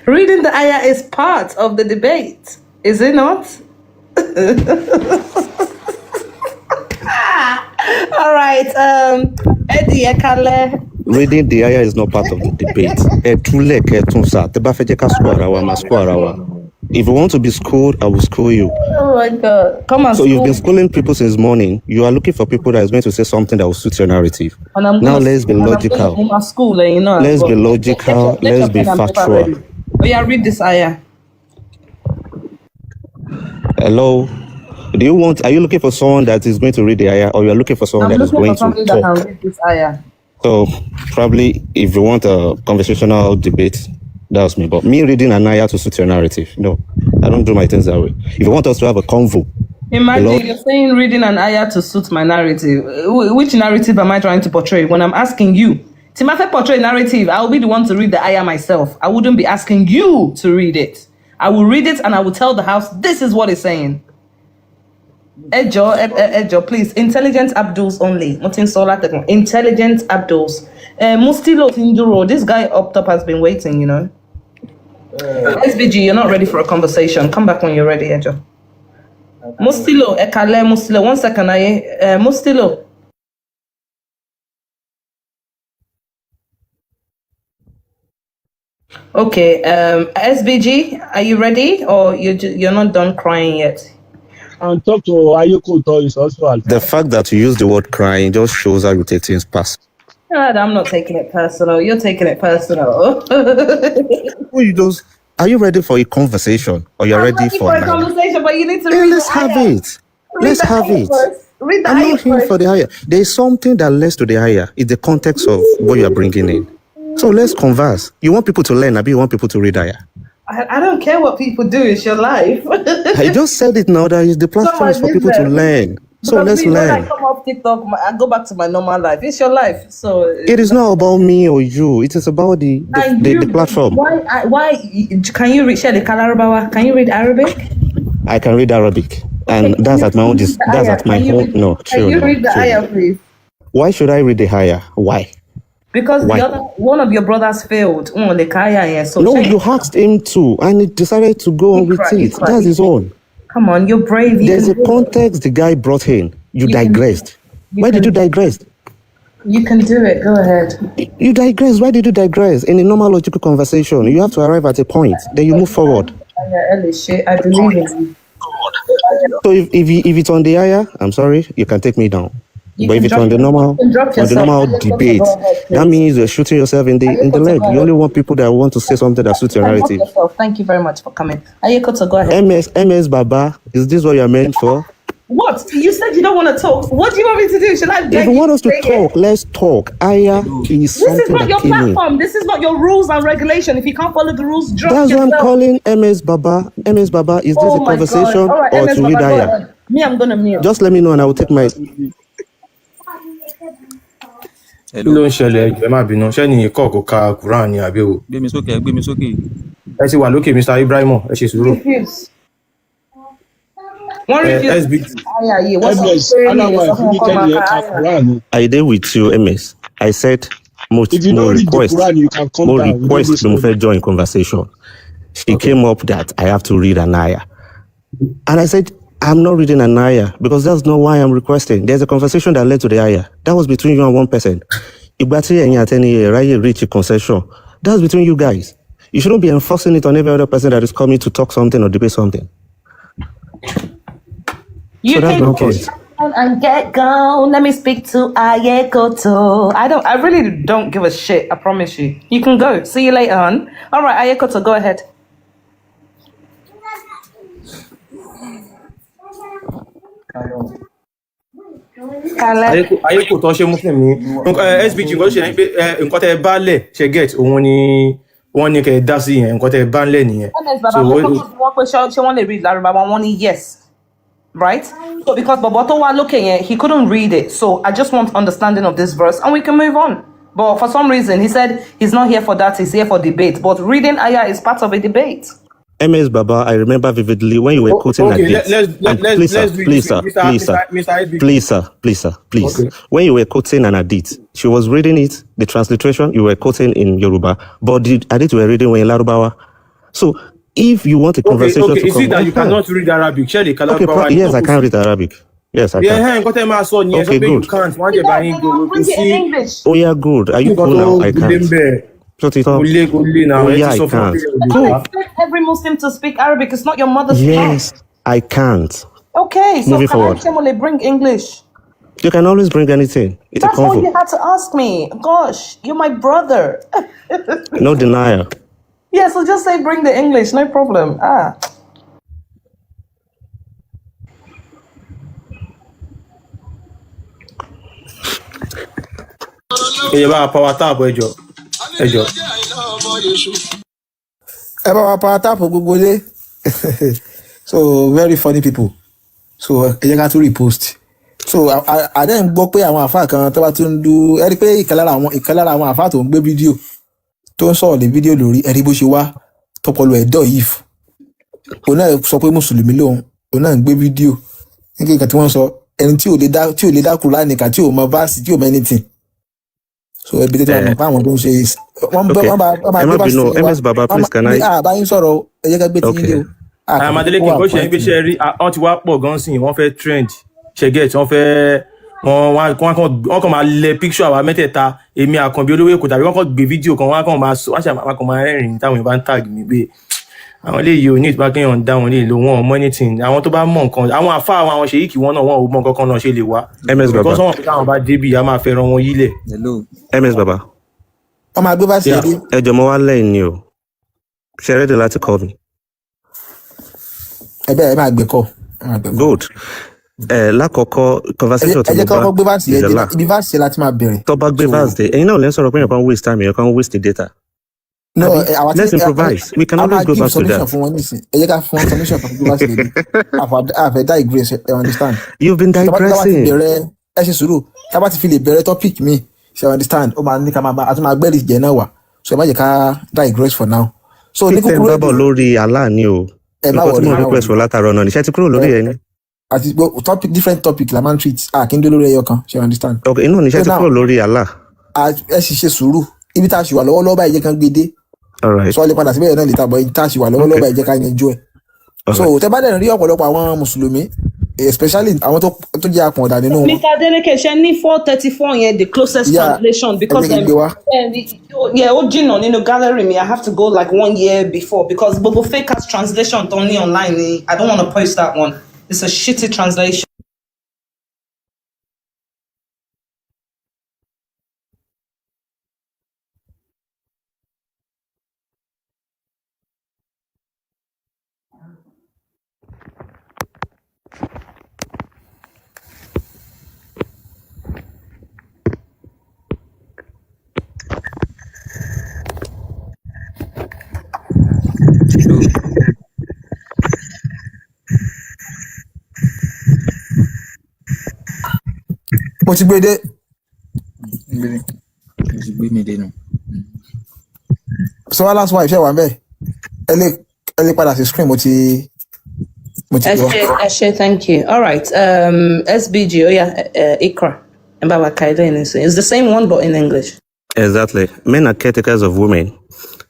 B: Reading the ayah is part of the debate, is it not? All right, Eddie Ekale.
H: Reading the ayah is not part of the debate. If you want to be schooled, I will school you.
B: Oh my God. Come on.
H: So you've been schooling people since morning. You are looking for people that is going to say something that will suit your narrative. Now let's be logical. Let's be logical. Let's be factual.
B: Oh yeah, read this ayah.
H: Hello. Are you looking for someone that is going to read the ayah, or you are looking for someone that is going to talk?
B: That can read this ayah.
H: So probably if you want a conversational debate, that's me. But me reading an ayah to suit your narrative, no, I don't do my things that way. If you want us to have a convo,
B: imagine you're saying reading an ayah to suit my narrative. Which narrative am I trying to portray? When I'm asking you, Timafe portray narrative, I'll be the one to read the ayah myself. I wouldn't be asking you to read it. I will read it and I will tell the house, this is what it's saying. Ejo, please. Intelligent Abduls only. Intelligent Abduls. Mustilo Ìjíròrò. This guy up top has been waiting, you know. SBG, you're not ready for a conversation. Come back when you're ready, Ejo. Mustilo, Ekale, Mustilo. 1 second, Mustilo. Okay, SBG, are you ready, or you're not done crying yet?
C: And talk to Ayekoto is also
H: the fact that you use the word crying just shows how you take things past.
B: I'm not taking it personal. You're taking it personal.
H: Are you ready for a conversation, or you're ready for
B: a conversation? But you need to read
H: let's have it. Let's have it.
B: Read the
H: I'm
B: ayah
H: not here for the ayah. There is something that leads to the ayah. It's the context of what you are bringing in. So let's converse. You want people to learn, or you want people to read ayah?
B: I don't care what people do. It's your life.
H: I just said it now that the platform is for people to learn. So let's learn.
B: When I come off TikTok, I go back to my normal life. It's your life. So
H: it is not about me or you. It is about the platform.
B: Why can you read Larabawa? Can you read Arabic?
H: I can read Arabic, and that's at my own. That's at my home. No,
B: can you read the ayah, please?
H: Why should I read the ayah? Why?
B: Because one of your brothers failed. So
H: no, you asked him to, and he decided to go on with it. That's his own.
B: Come on, you're brave.
H: There's a context the guy brought in. You digressed. Why did you digress?
B: You can do it. Go ahead.
H: You digress. Why did you digress? In a normal logical conversation, you have to arrive at a point. Then you move forward.
B: I believe in you.
H: So if it's on the ayah, I'm sorry, you can take me down. But if it's on the normal debate, that means you're shooting yourself in the leg. You only want people that want to say something that suits your narrative.
B: Thank you very much for coming. Ayekoto, go ahead.
H: MSBABA, is this what you're meant for?
B: What? You said you don't want to talk. What do you want me to do? Should I beg
H: If you want us to talk, let's talk. Ayah is something
B: This is not your platform.
H: in.
B: This is not your rules and regulation. If you can't follow the rules, drop
H: That's
B: yourself.
H: what I'm calling MSBABA. MSBABA, is this a conversation
B: right,
H: or to read ayah?
B: Me, I'm going to mute.
H: Just let me know and I will take my...
F: Kí ló ń ṣẹlẹ̀ ẹ má bínú ṣé ní ikọ̀ kò ka Quran ni àbí o.
G: Gbé mi sókè.
F: Ẹ ti wà lókè Mr. Ibrahim, ẹ ṣe sùúrù.
H: I did with you, MS. I said more request when we join conversation. She came up that I have to read an ayah. And I said, I'm not reading an ayah because that's not why I'm requesting. There's a conversation that led to the ayah. That was between you and one person. Reach a concession. That's between you guys. You shouldn't be enforcing it on every other person that is coming to talk something or debate something.
B: You
H: so that's my point.
B: And get gone. Let me speak to Ayekoto. I really don't give a shit. I promise you. You can go. See you later on. All right, Ayekoto, go ahead.
F: Ayekoto ṣe Muslim ni SBG nǹkan tó ṣe ní pé nǹkan tẹ́ bá lẹ̀ ṣe get òun ni wọ́n ní kẹ́ dá sí yẹn nǹkan tẹ́ bá lẹ̀ nìyẹn.
B: Ṣé wọ́n lè read Lárúbáwá wọ́n ní yes. Right? So because Boboto was looking at, he couldn't read it. So I just want understanding of this verse and we can move on. But for some reason, he said he's not here for that, he's here for debate. But reading ayah is part of a debate.
H: MSBABA, I remember vividly when you were quoting hadith. Please, sir. When you were quoting an hadith, She was reading it, the transliteration you were quoting in Yoruba, but the hadith you were reading were in Lárúbáwá. So if you want a conversation to
F: is
H: come
F: it that you cannot read Arabic?
H: yes, I can read Arabic. Yes, I can. Okay, good.
F: You can't. One day buying go
B: English.
H: Oh yeah, good. Are you cool now? I can't. Shut it up. Oh yeah, I can't.
B: Expect every Muslim to speak Arabic. It's not your mother's tongue.
H: Yes, I can't.
B: Okay, so
H: Moving
B: can
H: forward.
B: I Shemole bring English?
H: You can always bring anything. It's
B: That's
H: a
B: all
H: comfort.
B: you had to ask me. Gosh, you're my brother.
H: No denial.
B: Yeah, so just say bring the English, no problem.
F: power tap ẹjọ.
E: ẹ bá wa power tap gbogbo lé so very funny people so ẹ jẹ́ ká tún repost so àdé ń gbọ́ pé àwọn àfáà kan tó bá tún ń du ẹ rí pé ìkan lára àwọn àfáà tó ń gbé fídíò tó ń sọ̀rọ̀ lé fídíò lórí ẹ rí bó ṣe wá tọpọlọ ẹ̀dọ́ yìí òun náà sọ pé mùsùlùmí lòun òun náà ń gbé fídíò nígbà kan tí wọ́n sọ ẹni tí ò lè dá Kùránì nìkan tí ò mọ báàsì tí ò mọ anything so ẹbí tó ti wà mọ̀ pé àwọn tó ń ṣe wọ́n bá gbé báàsì
H: MSBABA, please can I?
E: báyìí sọ̀rọ̀ ẹ jẹ́ ká gbé tí yín dé o.
F: Adeleke bó ṣe ń gbéṣẹ́ rí wọ́n ti wá pọ̀ gan sí wọ́n fẹ́ trend ṣẹ̀gẹ̀ tí wọ́n fẹ́ wọ́n kàn máa lẹ picture àwa mẹ́tẹ̀ẹ̀ta èmi Àkànbí olówó Èkó tàbí wọ́n kàn gbé fídíò kan wọ́n kàn máa rẹ́rìn-ín táwọn èèyàn bá ń tag mi pé àwọn eléyìí ò ní ìtura kéèyàn dá wọn lè lo wọn mọ anything àwọn tó bá mọ nǹkan àwọn àfa àwọn ṣèyíkì wọn náà wọn ò mọ nǹkan kan náà ṣe lè wá
H: MSBABA
F: because wọn pé káwọn bá débi a máa fẹ́ràn wọn yílẹ̀.
H: MSBABA
E: ọmọ àgbẹ̀ bá ṣe é dé.
H: ẹ jọ̀ọ́ mo wá lẹ́yìn ni o ṣe ready láti call me.
E: ẹ bẹ́ẹ̀ ẹ máa gbé kọ́.
H: Good. Lákọ̀ọ́kọ́ conversation
E: ẹ jẹ́ ká kọ́kọ́ gbé báàsì yẹn dé ibi báàsì yẹn láti máa bẹ̀rẹ̀.
H: tó bá gbé báàsì dé ẹ̀yin náà lè sọ̀rọ̀ pé èèyàn kan waste time èèyàn kan waste data.
E: No,
H: let's improvise. We can always go back to that.
E: Ẹ jẹ́ ká fún wọn submission fún gbé báàsì yẹn dé. Àfẹ́ digress, you understand.
H: You've been digressing.
E: Ẹ ṣe sùúrù tá a bá ti fi lè bẹ̀rẹ̀ topic mi you understand ó máa ní ká máa gbẹ́rì jẹ náà wà so ẹ má jẹ́ ká digress for now. So ní kúkúrú
H: ẹ̀ ń bábọ̀ lórí Allah ni o.
E: Ẹ má wọlé
H: nǹkan tí mo request for látàrọ náà níṣẹ́ ti kúrò lórí ẹ̀ ni.
E: Àti topic different topic la máa ń treat kí n dé lórí ẹyọ kan you understand.
H: Ok inú níṣẹ́ ti kúrò lórí Allah.
E: Ẹ sì ṣe sùúrù ibi tá a ṣì wà lọ́wọ́lọ́wọ́ báyìí jẹ́ kán gbé dé.
H: Alright.
E: So a lè padà síbẹ̀ náà lè tàbọ̀ ibi tá a ṣì wà lọ́wọ́lọ́wọ́ báyìí jẹ́ ká yanjú ẹ̀. So tẹ bá dẹ̀ rí ọ̀pọ̀lọpọ̀ àwọn mùsùlùmí especially àwọn tó jẹ́ àpọ̀ndà nínú wọn.
B: Mr. Adeleke ṣe ní 434 yẹn the closest translation because ó jìnnà nínú gallery mi I have to go like 1 year before because gbogbo fake ass translation tó ní online ni I don't want to post that one it's a shitty translation.
E: Mo ti gbé dé. So last wife ṣe wà ń bẹ̀ ẹ lè padà sí screen mo ti
B: Eshe, thank you. All right. SBG, Ikra. It's the same one, but in English.
H: Exactly. Men are caretakers of women,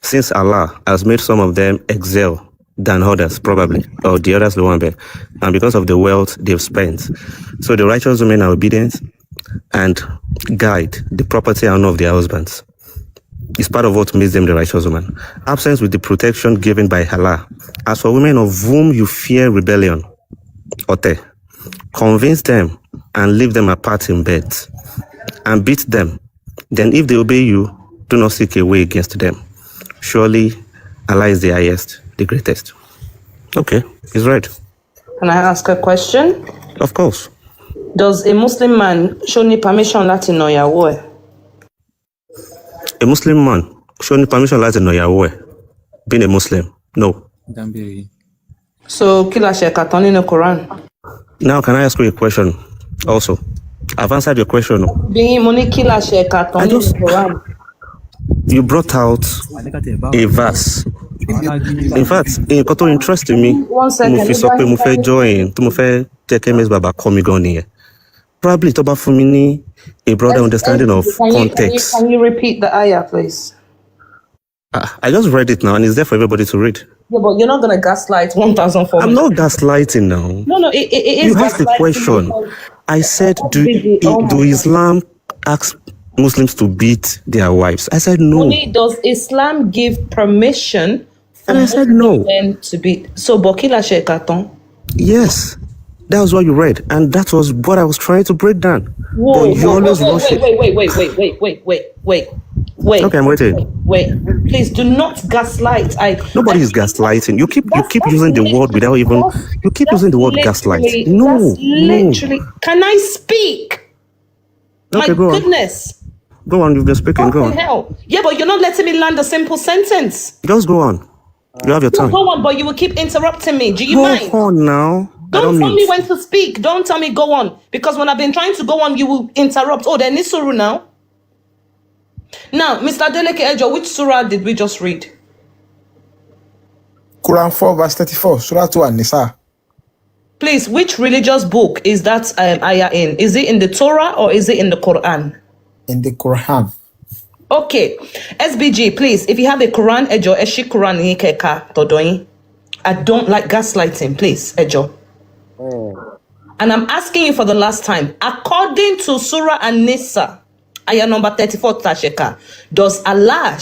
H: since Allah has made some of them excel than others, probably, or the others Luambe, and because of the wealth they've spent. So the righteous women are obedient and guide the property and honor of their husbands. It's part of what makes them the righteous woman. Absence with the protection given by Allah. As for women of whom you fear rebellion, Ote, convince them and leave them apart in bed and beat them. Then if they obey you, do not seek a way against them. Surely Allah is the highest, the greatest. Okay, he's right.
B: Can I ask a question?
H: Of course.
B: Does a Muslim man show me permission Latin or Yahweh?
H: A Muslim man show me permission Latin or Yahweh? Being a Muslim? No.
B: So, kila shekatan in the Quran.
H: Now, can I ask you a question also? I've answered your question.
B: Being money kila shekatan in the Quran.
H: You brought out a verse. In fact, in to interesting me,
B: One second.
H: mo fi sọ pé mo fẹ́ join, tó mo fẹ́ jẹ́ kí MSBABA call me gan nìyẹn. Probably tó bá fún mi ní a broader understanding of context.
B: Can you repeat the ayah, please?
H: I just read it now, and it's there for everybody to read.
B: Yeah, but you're not going to gaslight 1,400.
H: I'm not gaslighting now.
B: No, it is.
H: You asked the question. I said, do Islam ask Muslims to beat their wives? I said no.
B: Only does Islam give permission for
H: and I said no.
B: men to beat? So Bokila Shekaton?
H: Yes, that was what you read, and that was what I was trying to break down.
B: Whoa,
H: but you always rush it.
B: Wait.
H: Okay, I'm waiting.
B: Wait, please do not gaslight.
H: Nobody is gaslighting. You keep using the word without even. You keep using the word gaslight. No,
B: literally. No. Can I speak?
H: Okay,
B: My goodness.
H: Go on. You've been speaking. Go on.
B: Hell. Yeah, but you're not letting me land a simple sentence.
H: Just go on. You have your time.
B: Go on, but you will keep interrupting me. Do you mind?
H: Go on now.
B: Don't tell me when to speak. Don't tell me go on. Because when I've been trying to go on, you will interrupt. Oh, then Nisuru now. Now, Mr. Deleke Ejo, which surah did we just read?
E: Quran 4 verse 34, Surah 2 An-Nisa.
B: Please, which religious book is that ayah in? Is it in the Torah or is it in the Quran?
E: In the Quran.
B: Okay. SBG, please, if you have a Quran, Ejo, Eshi Quran, I don't like gaslighting, please, Ejo. And I'm asking you for the last time. According to Surah An-Nisa, ayah number 34, Tasheka, does Allah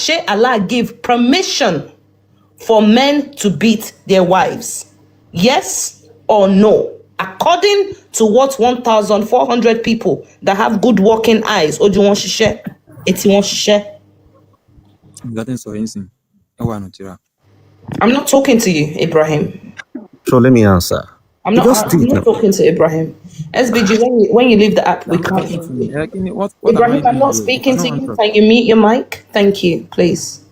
B: give permission for men to beat their wives? Yes or no? According to what 1,400 people that have good working eyes, I'm not talking to you, Ibrahim.
H: So let me answer.
B: I'm not talking to Ibrahim. SBG, when you leave the app, we can't hear you. Ibrahim, I'm not speaking to you. Can you mute your mic? Thank you, please.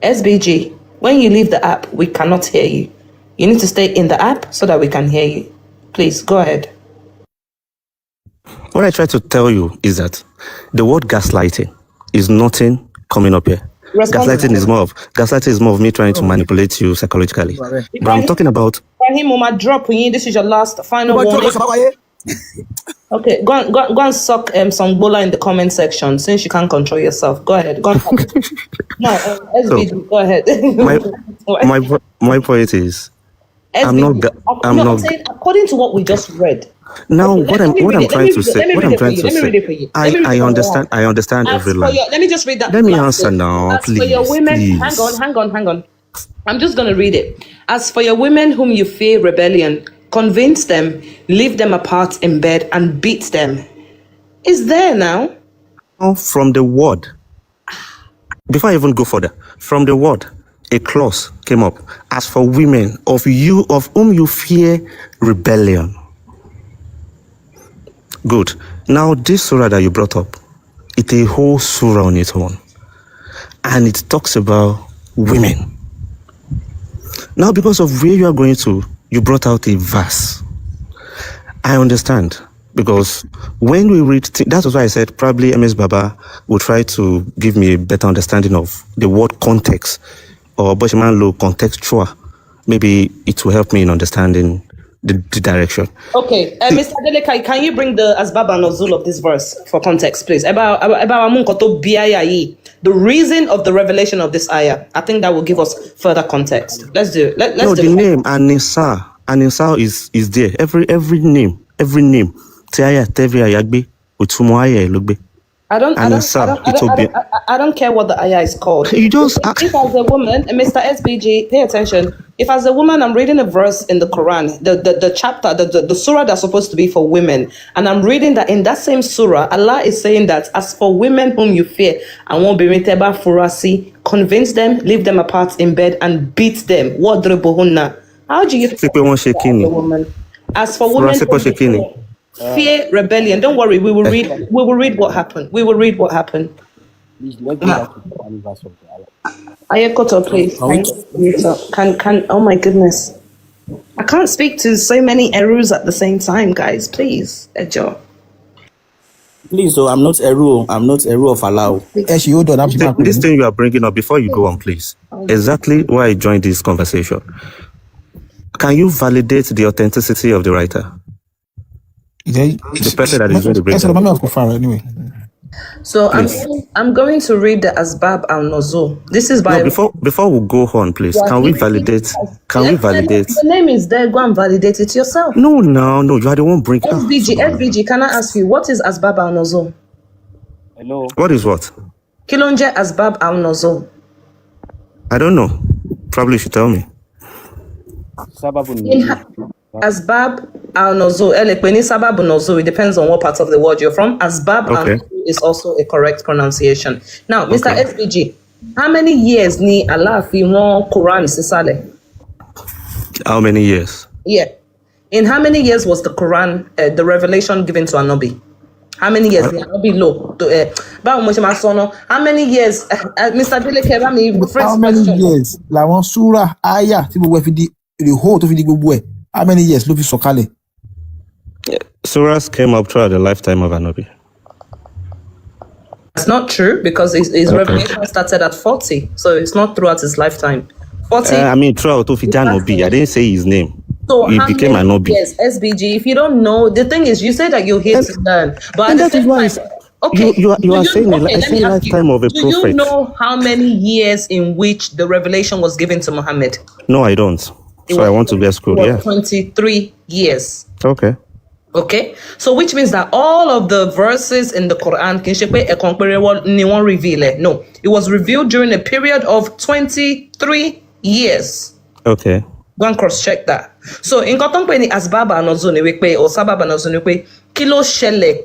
B: SBG, when you leave the app, we cannot hear you. You need to stay in the app so that we can hear you. Please, go ahead.
H: What I try to tell you is that the word gaslighting is nothing coming up here. Gaslighting is more of me trying to manipulate you psychologically. But I'm talking about
B: Ibrahim, Mama, drop you. This is your last final warning. Okay, go and suck some bola in the comment section since you can't control yourself. Go ahead. Go on. No, SBG, so, go ahead.
H: my point is,
B: SBG, I'm not saying according to what we just read.
H: Now, what I'm trying to say, I understand every line.
B: Let me just read that.
H: Let me answer now, please.
B: For your women,
H: please.
B: hang on. I'm just going to read it. As for your women whom you fear rebellion, convince them, leave them apart in bed and beat them. Is there now?
H: From the word, before I even go further, from the word, a clause came up. As for women of whom you fear rebellion. Good. Now, this surah that you brought up, it's a whole surah on its own. And it talks about women. Now, because of where you are going to, you brought out a verse. I understand. Because when we read, that's why I said probably MSBABA will try to give me a better understanding of the word context. Or Boshman Lo contextual. Maybe it will help me in understanding the direction. Okay,
B: Mr. Deleka, can you bring the Asbaba Nozul of this verse for context, please? The reason of the revelation of this ayah. I think that will give us further context. Let's do it. Let's do
H: the name An-Nisa is there. Every name.
B: I don't care what the ayah is called.
H: You just
B: if as a woman, Mr. SBG, pay attention. If as a woman I'm reading a verse in the Quran, the chapter, the surah that's supposed to be for women, and I'm reading that in that same surah, Allah is saying that as for women whom you fear, I won't be miteba furasi, convince them, leave them apart in bed and beat them. Wadribuhunna. How do you feel as a woman? As for women whom you fear rebellion. Don't worry, we will read what happened. Ayakoto, please. Can oh my goodness. I can't speak to so many erus at the same time, guys. Please, Ejo.
I: Please, so I'm not Eru of Allah.
H: This thing you are bringing up before you go on, please. Exactly why I joined this conversation. Can you validate the authenticity of the writer? The person that is doing the breakdown.
D: Anyway.
B: So I'm going to read the Asbab al-Nuzul. This is by...
H: No, before we go on, please, can we validate?
B: The name is there. Go and validate it yourself.
H: No, you are the one bringing...
B: SBG, can I ask you, what is Asbab al-Nuzul?
J: Hello.
H: What is what?
B: Kilonje Asbab al-Nuzul.
H: I don't know. Probably you should tell me.
B: Asbab al-Nuzul. Sabab al-Nuzul. It depends on what part of the world you're from. Asbab al-Nuzul is also a correct pronunciation. Now, Mr. SBG, how many years ni Allah fi won Quran sisale?
H: How many years?
B: Yeah. In how many years was the Quran, the revelation given to Anobi? How many years? How many years? Mr. Deleke,
D: how many years? La one surah ayah tí gbogbo ẹ fi di the whole tó fi di gbogbo ẹ. How many years ló fi sọ̀kalẹ̀?
H: Surahs came up throughout the lifetime of Anobi.
B: That's not true because his revelation started at 40, so it's not throughout his lifetime. 40.
H: I mean, throughout of Anobi. I didn't say his name.
B: So
H: he became Anobi.
B: Yes, SBG. If you don't know, the thing is, you say that you're here to learn, but
H: and that is why you are saying a lifetime of a prophet.
B: Do you know how many years in which the revelation was given to Muhammad?
H: No, I don't. So I want to be school. Yeah,
B: 23 years.
H: Okay.
B: So which means that all of the verses in the Quran no, it was revealed during a period of 23 years.
H: Okay.
B: Go and cross-check that. So in Kotonpe Asbab al-Nuzul ni wípé or Sabab al-Nuzul ni wípé kí ló ṣẹlẹ̀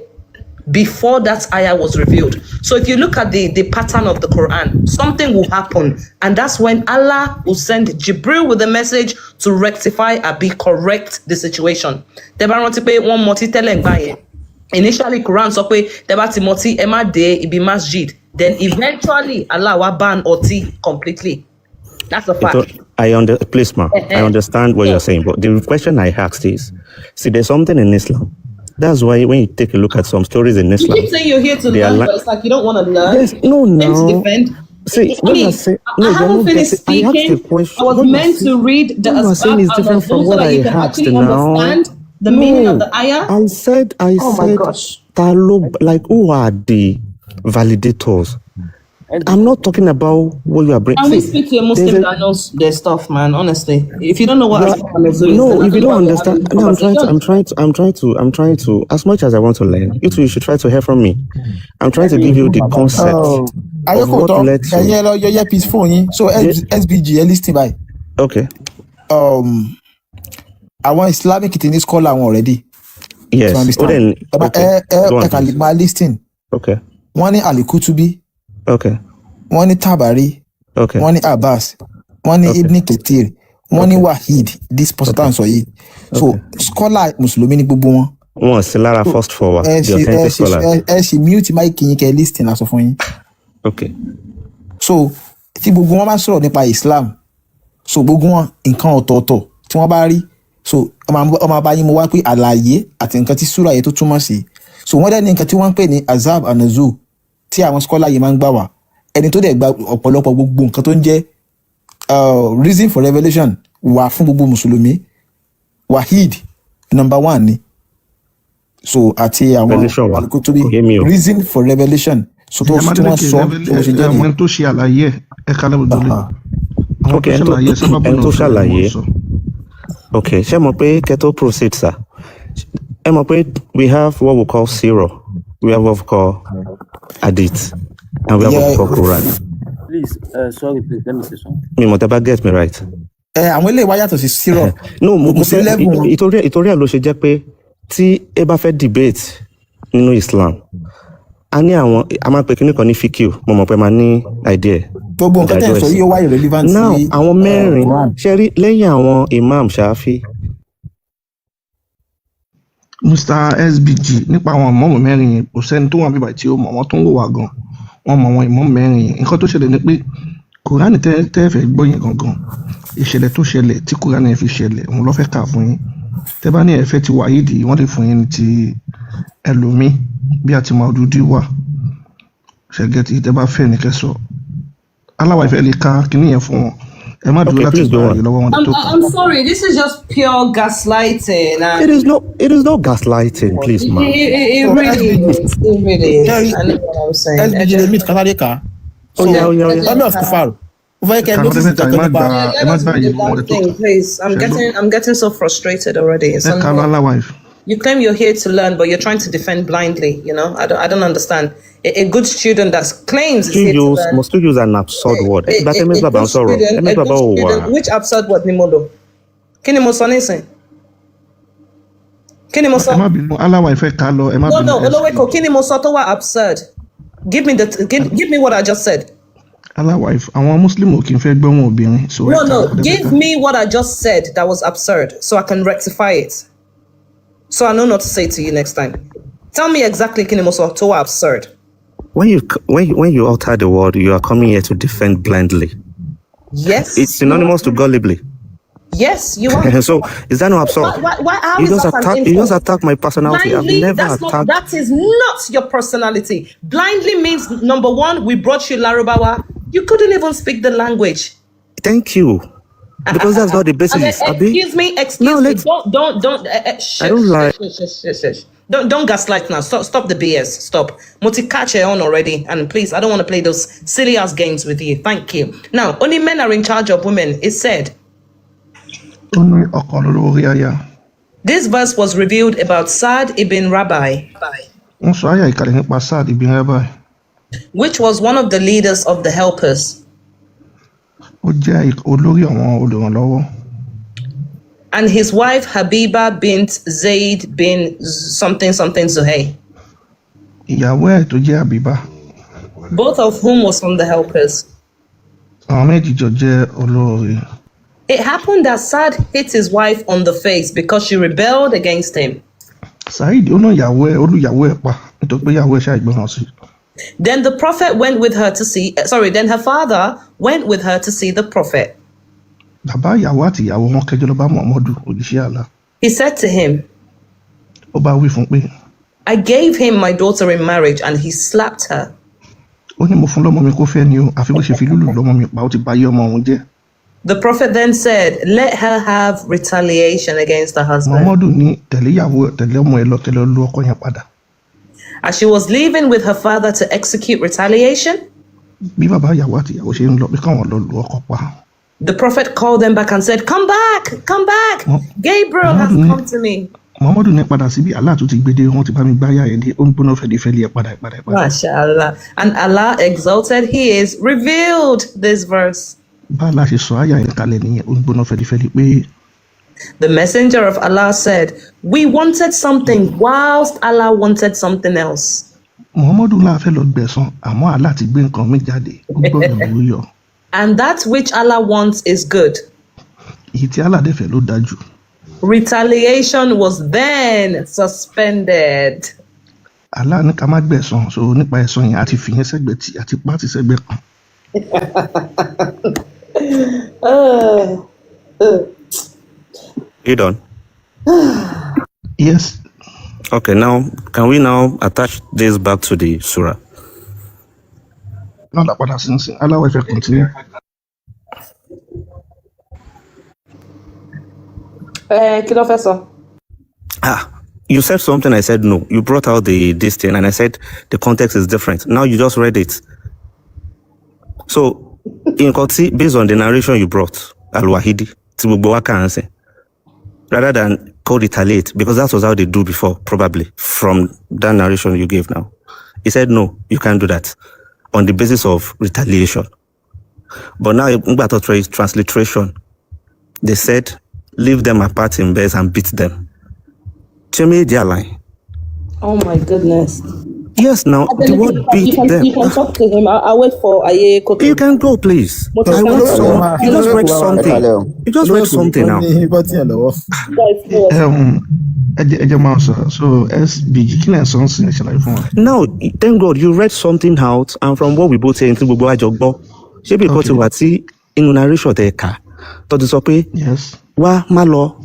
B: before that ayah was revealed. So if you look at the pattern of the Quran, something will happen, and that's when Allah will send Jibril with a message to rectify and correct the situation. Initially, Quran sọ pé tẹ́ bá ti mọtí ẹ má dé ibi masjid. Then eventually Allah will ban ọtí completely. That's a fact.
H: I understand what you're saying, but the question I asked is, see, there's something in Islam. That's why when you take a look at some stories in Islam,
B: you keep saying you're here to learn, but it's like you don't want to learn.
H: Yes, no.
B: Defend.
H: See,
B: I haven't finished speaking. I was meant to read the Asbab
H: different from what I asked now.
B: Understand the meaning of the ayah.
H: I said,
B: my gosh.
H: Like, who are the validators? I'm not talking about what you are bringing.
B: Can we speak to a Muslim that knows their stuff, man? Honestly, if you don't know what
H: if you don't understand, no, I'm trying to. As much as I want to learn, you should try to hear from me. I'm trying to give you the concept. Of what led to.
D: Your earpiece phone. So SBG, listen by.
H: Okay.
D: I want Islamic it in this call already.
H: Yes.
D: To understand. My listing.
H: Okay.
D: One in Ali Kutubi.
H: Okay.
D: One in Tabari.
H: Okay.
D: One in Abbas. One in Ibn Kathir. One in Wahid. This person so scholar Muslimi ni gbogbo wọn.
H: Wọ́n sì lára first forward. The authentic scholar.
D: She mute my kìnyìn listing aṣọ fún yín.
H: Okay.
D: So tí gbogbo wọn bá sọ̀rọ̀ nípa Islam, so gbogbo wọn nǹkan ọ̀tọ̀ọ̀tọ̀ tí wọ́n bá rí, so ọmọ bá yín mo wá pé àlàyé àti nǹkan tí súrà yẹn tó túmọ̀ sí. So wọ́n dẹ̀ ní nǹkan tí wọ́n ń pè ní Asbab al-Nuzul tí àwọn scholar yìí máa ń gbà wá. Ẹni tó dẹ̀ gba ọ̀pọ̀lọpọ̀ gbogbo nǹkan tó ń jẹ́ reason for revelation wà fún gbogbo mùsùlùmí. Wahid number 1 ni. So àti àwọn Al-Kutubi reason for revelation. So tó wọ́n sọ tó ṣe jẹ́
K: ni. Tó ṣe àlàyé ẹ̀ka lẹ́bùdọ́lẹ̀.
H: Okay, ẹni tó ṣàlàyé. Okay, ṣé mọ̀ pé kẹ́tọ́ proceed sir? Ẹ mọ̀ pé we have what we call Sirah, we have what we call Hadith, and we have what we call Quran.
J: Please, sorry, please, let me say something.
H: Mi mọ̀ tẹ́ bá get me right.
D: Àwọn ilé wa yàtọ̀ sí Sirah.
H: No, mo fẹ́ ìtorí ẹ̀ ló ṣe jẹ́ pé tí ẹ bá fẹ́ debate nínú Islam, a ní àwọn a máa pè kíní kan ní fíkìú, mo mọ̀ pé máa ní idea.
D: Gbogbo nǹkan tẹ̀ sọ yóò wá irrelevant sí.
H: Now àwọn mẹ́rin ṣe rí lẹ́yìn àwọn Imam Shafi.
K: Mr. SBG nípa àwọn ìmáàmù mẹ́rin yẹn kò sẹ́ni tó wà bíbá tí ó mọ̀ wọ́n tó ń wò wá gan wọ́n mọ̀ àwọn ìmáàmù mẹ́rin yẹn. Nǹkan tó ṣẹlẹ̀ ni pé Kùránì tẹ́ fẹ́ gbọ́ yẹn gangan ìṣẹ̀lẹ̀ tó ṣẹlẹ̀ tí Kùránì yẹn fi ṣẹlẹ̀ òun ló fẹ́ kà fún yín. Tẹ́ bá ní ẹ fẹ́ ti Wàhídì wọ́n lè fún yín ní ti ẹlòmí bí àti Màúdúdí wà ṣẹ̀gẹ́tì tẹ́ bá fẹ́ ní kẹsọ̀ aláwa ìfẹ́ lè ka kíní yẹn fún wọn Okay, please go on.
B: I'm sorry, this is just pure gaslighting.
H: It is not gaslighting, please, ma'am.
B: It really is. It really is. I know what I'm saying. Please, I'm getting so frustrated already. You claim you're here to learn, but you're trying to defend blindly. You know, I don't understand. A good student that claims is here to learn.
H: Must use an absurd word. Which
B: absurd word, Nimodo? Kini mo sọ nísìn? Kini mo sọ? No, Oloweko, kini mo sọ tó wà absurd? Give me what I just said.
K: No,
B: give me what I just said that was absurd so I can rectify it. So I know not to say to you next time. Tell me exactly kini mo sọ tó wà absurd.
H: When you utter the word, you are coming here to defend blindly.
B: Yes.
H: It's synonymous to gullibly.
B: Yes, you are.
H: So is that not absurd? You just attack my personality.
B: Blindly,
H: I've never attacked.
B: That is not your personality. Blindly means, number one, we brought you Larubawa. You couldn't even speak the language.
H: Thank you. Because that's not the basis.
B: Excuse me. Don't.
H: I don't like.
B: Don't gaslight now. Stop the BS. Stop. Moti catch it on already. And please, I don't want to play those silly ass games with you. Thank you. Now, only men are in charge of women. It said. This verse was revealed about Sa'd ibn Rabi, which was one of the leaders of the helpers. And his wife Habiba bint Zayd bin something Zuhay. Both of whom was from the helpers. It happened that Sa'd hit his wife on the face because she rebelled against him. Then the prophet went with her to see. Then her father went with her to see the prophet. He said to him, I gave him my daughter in marriage, and he slapped her. The prophet then said, let her have retaliation against her husband. As she was leaving with her father to execute retaliation, the prophet called them back and said, come back. Gabriel has come to me. MashaAllah. And Allah exalted, He is revealed this verse. The messenger of Allah said, we wanted something whilst Allah wanted something else. And that which Allah wants is good. Retaliation was then suspended.
H: You done?
K: Yes.
H: Okay, now can we now attach this back to the surah?
K: No, allow if I continue.
H: You said something, I said no. You brought out this thing, and I said the context is different. Now you just read it. So, in Kotsi, based on the narration you brought, Al-Wahidi, rather than call retaliate, because that was how they do before, probably, from that narration you gave now. He said, no, you can't do that, on the basis of retaliation. But now, in transliteration, they said, leave them apart in beds and beat them. Tell me their line.
B: Oh my goodness.
H: Yes, now, the word beat them.
B: You can talk to him. I'll wait for Aye Koto.
H: You can go, please. You just read something. You just read something now.
K: So, SBG,
H: now, thank God, you read something out, and from what we both say, into Gbogbo Ajogbo, she be got to what see in narration there, to the sope.
K: Yes.
H: Wa malo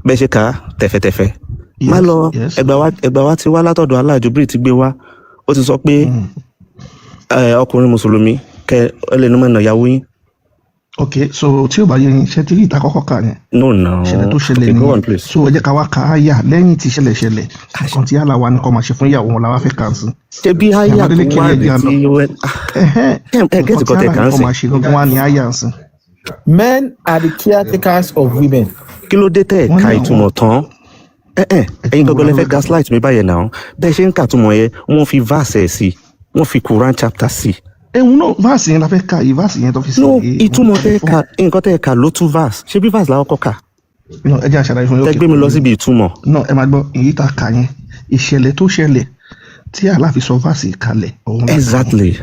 H: besheka tefe. Malo egbawa ti wa látọ̀dọ̀ Allah Jibril ti gbé wá. Ó ti sọ pé ọkùnrin Mùsùlùmí ke ele no na ìyàwó yín.
K: Okay, so tí o bá yẹ yín ṣe tí rí ìta kọ́kọ́ kà yẹn.
H: No, no.
K: Ìṣẹ̀lẹ̀ tó ṣẹlẹ̀
H: Okay,
K: ni.
H: go on, please.
K: So ẹ jẹ́ ká wá ka àyà lẹ́yìn tí ìṣẹ̀lẹ̀ ṣẹlẹ̀. Nǹkan tí Allah wa ní kó máa ṣe fún ìyàwó wọn la wá fẹ́ kà sí.
H: Ṣé bí àyà tó wà ní tí ó ẹ gẹ́tì kọ́ tẹ̀ kàn sí.
K: Nǹkan tí Allah ní kó máa ṣe gangan wá ní àyà sí.
D: Men are the caretakers of women.
H: Kí ló dé tẹ̀ ka ìtumọ̀ tán? Ẹ̀yin gangan lẹ fẹ́ gaslight mi báyẹn náà. Bẹ́ẹ̀ ṣe ń kà túmọ̀ yẹn, wọ́n fi verse ẹ̀ sí, wọ́n fi Quran chapter sí.
K: Ẹ̀hún náà verse yẹn la fẹ́ ka yìí, verse yẹn tó fi sí.
H: No, ìtumọ̀ tẹ̀ ka nǹkan tẹ̀ ka ló tún verse. Ṣé bí verse làwọn kọ́ kà?
K: No, ẹ jẹ́ àṣàlàyé fún yín.
H: Ẹ gbé mi lọ síbi ìtumọ̀.
K: No, ẹ máa gbọ́ èyí tá a kà yẹn. Ìṣẹ̀lẹ̀ tó ṣẹlẹ̀ tí Allah fi sọ verse kalẹ̀.
H: Exactly.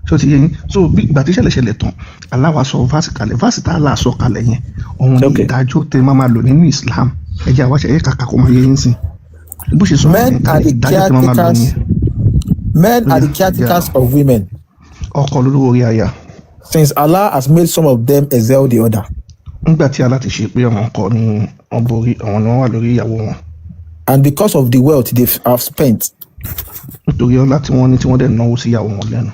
K: So ti yẹn so bí ìgbà tí ìṣẹ̀lẹ̀ ṣẹlẹ̀ tán Allah wá sọ verse kalẹ̀, verse tá Allah sọ kalẹ̀ yẹn òun ni ìdájọ́ tẹ máa lò nínú Islam. Ẹ jẹ́ àwáṣẹ ẹ kàkà kó máa yẹ yín sìn. Bó ṣe sọ
D: Men are the caretakers of women.
K: Ọkọ lólówó orí aya.
D: Since Allah has made some of them excel the other.
K: Nígbà tí Allah ti ṣe pé ọmọ ọkọ ni wọ́n borí àwọn ni wọ́n wà lórí ìyàwó wọn.
D: And because of the wealth they have spent.
K: Nítorí ọlá tí wọ́n ní tí wọ́n dẹ̀ náwó sí ìyàwó wọn lẹ́nu.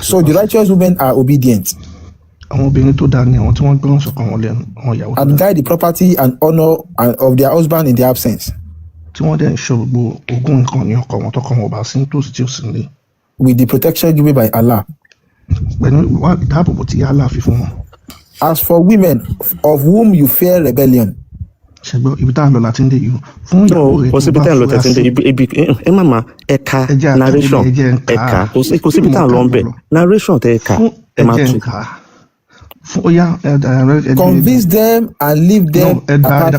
D: So the righteous women are obedient.
K: Àwọn obìnrin tó dáa ni àwọn tí wọ́n gbọ́ràn sọ̀kan wọn lẹ́nu àwọn ìyàwó.
D: And guide the property and honor of their husband in their absence.
K: Tí wọ́n dẹ̀ ń ṣọ́ gbogbo ogún nǹkan ní ọkọ wọn tọkọ wọn bá sí nítòsí tí ó sì nílé.
D: With the protection given by Allah.
K: Pẹ̀lú ìdáàbòbò tí Allah fi fún wọn.
D: As for women of whom you fear rebellion.
K: Ṣẹgbọ́n ibi tá à ń lọ láti ń dé yìí fún ìyàwó rẹ̀
H: tó bá fura sí. Ibi ẹ má ma ẹ̀ka narration ẹ̀ka kò síbi tá à ń lọ ń bẹ̀ narration tẹ ẹ̀ka ẹ má tu.
D: Convince them and leave them apart.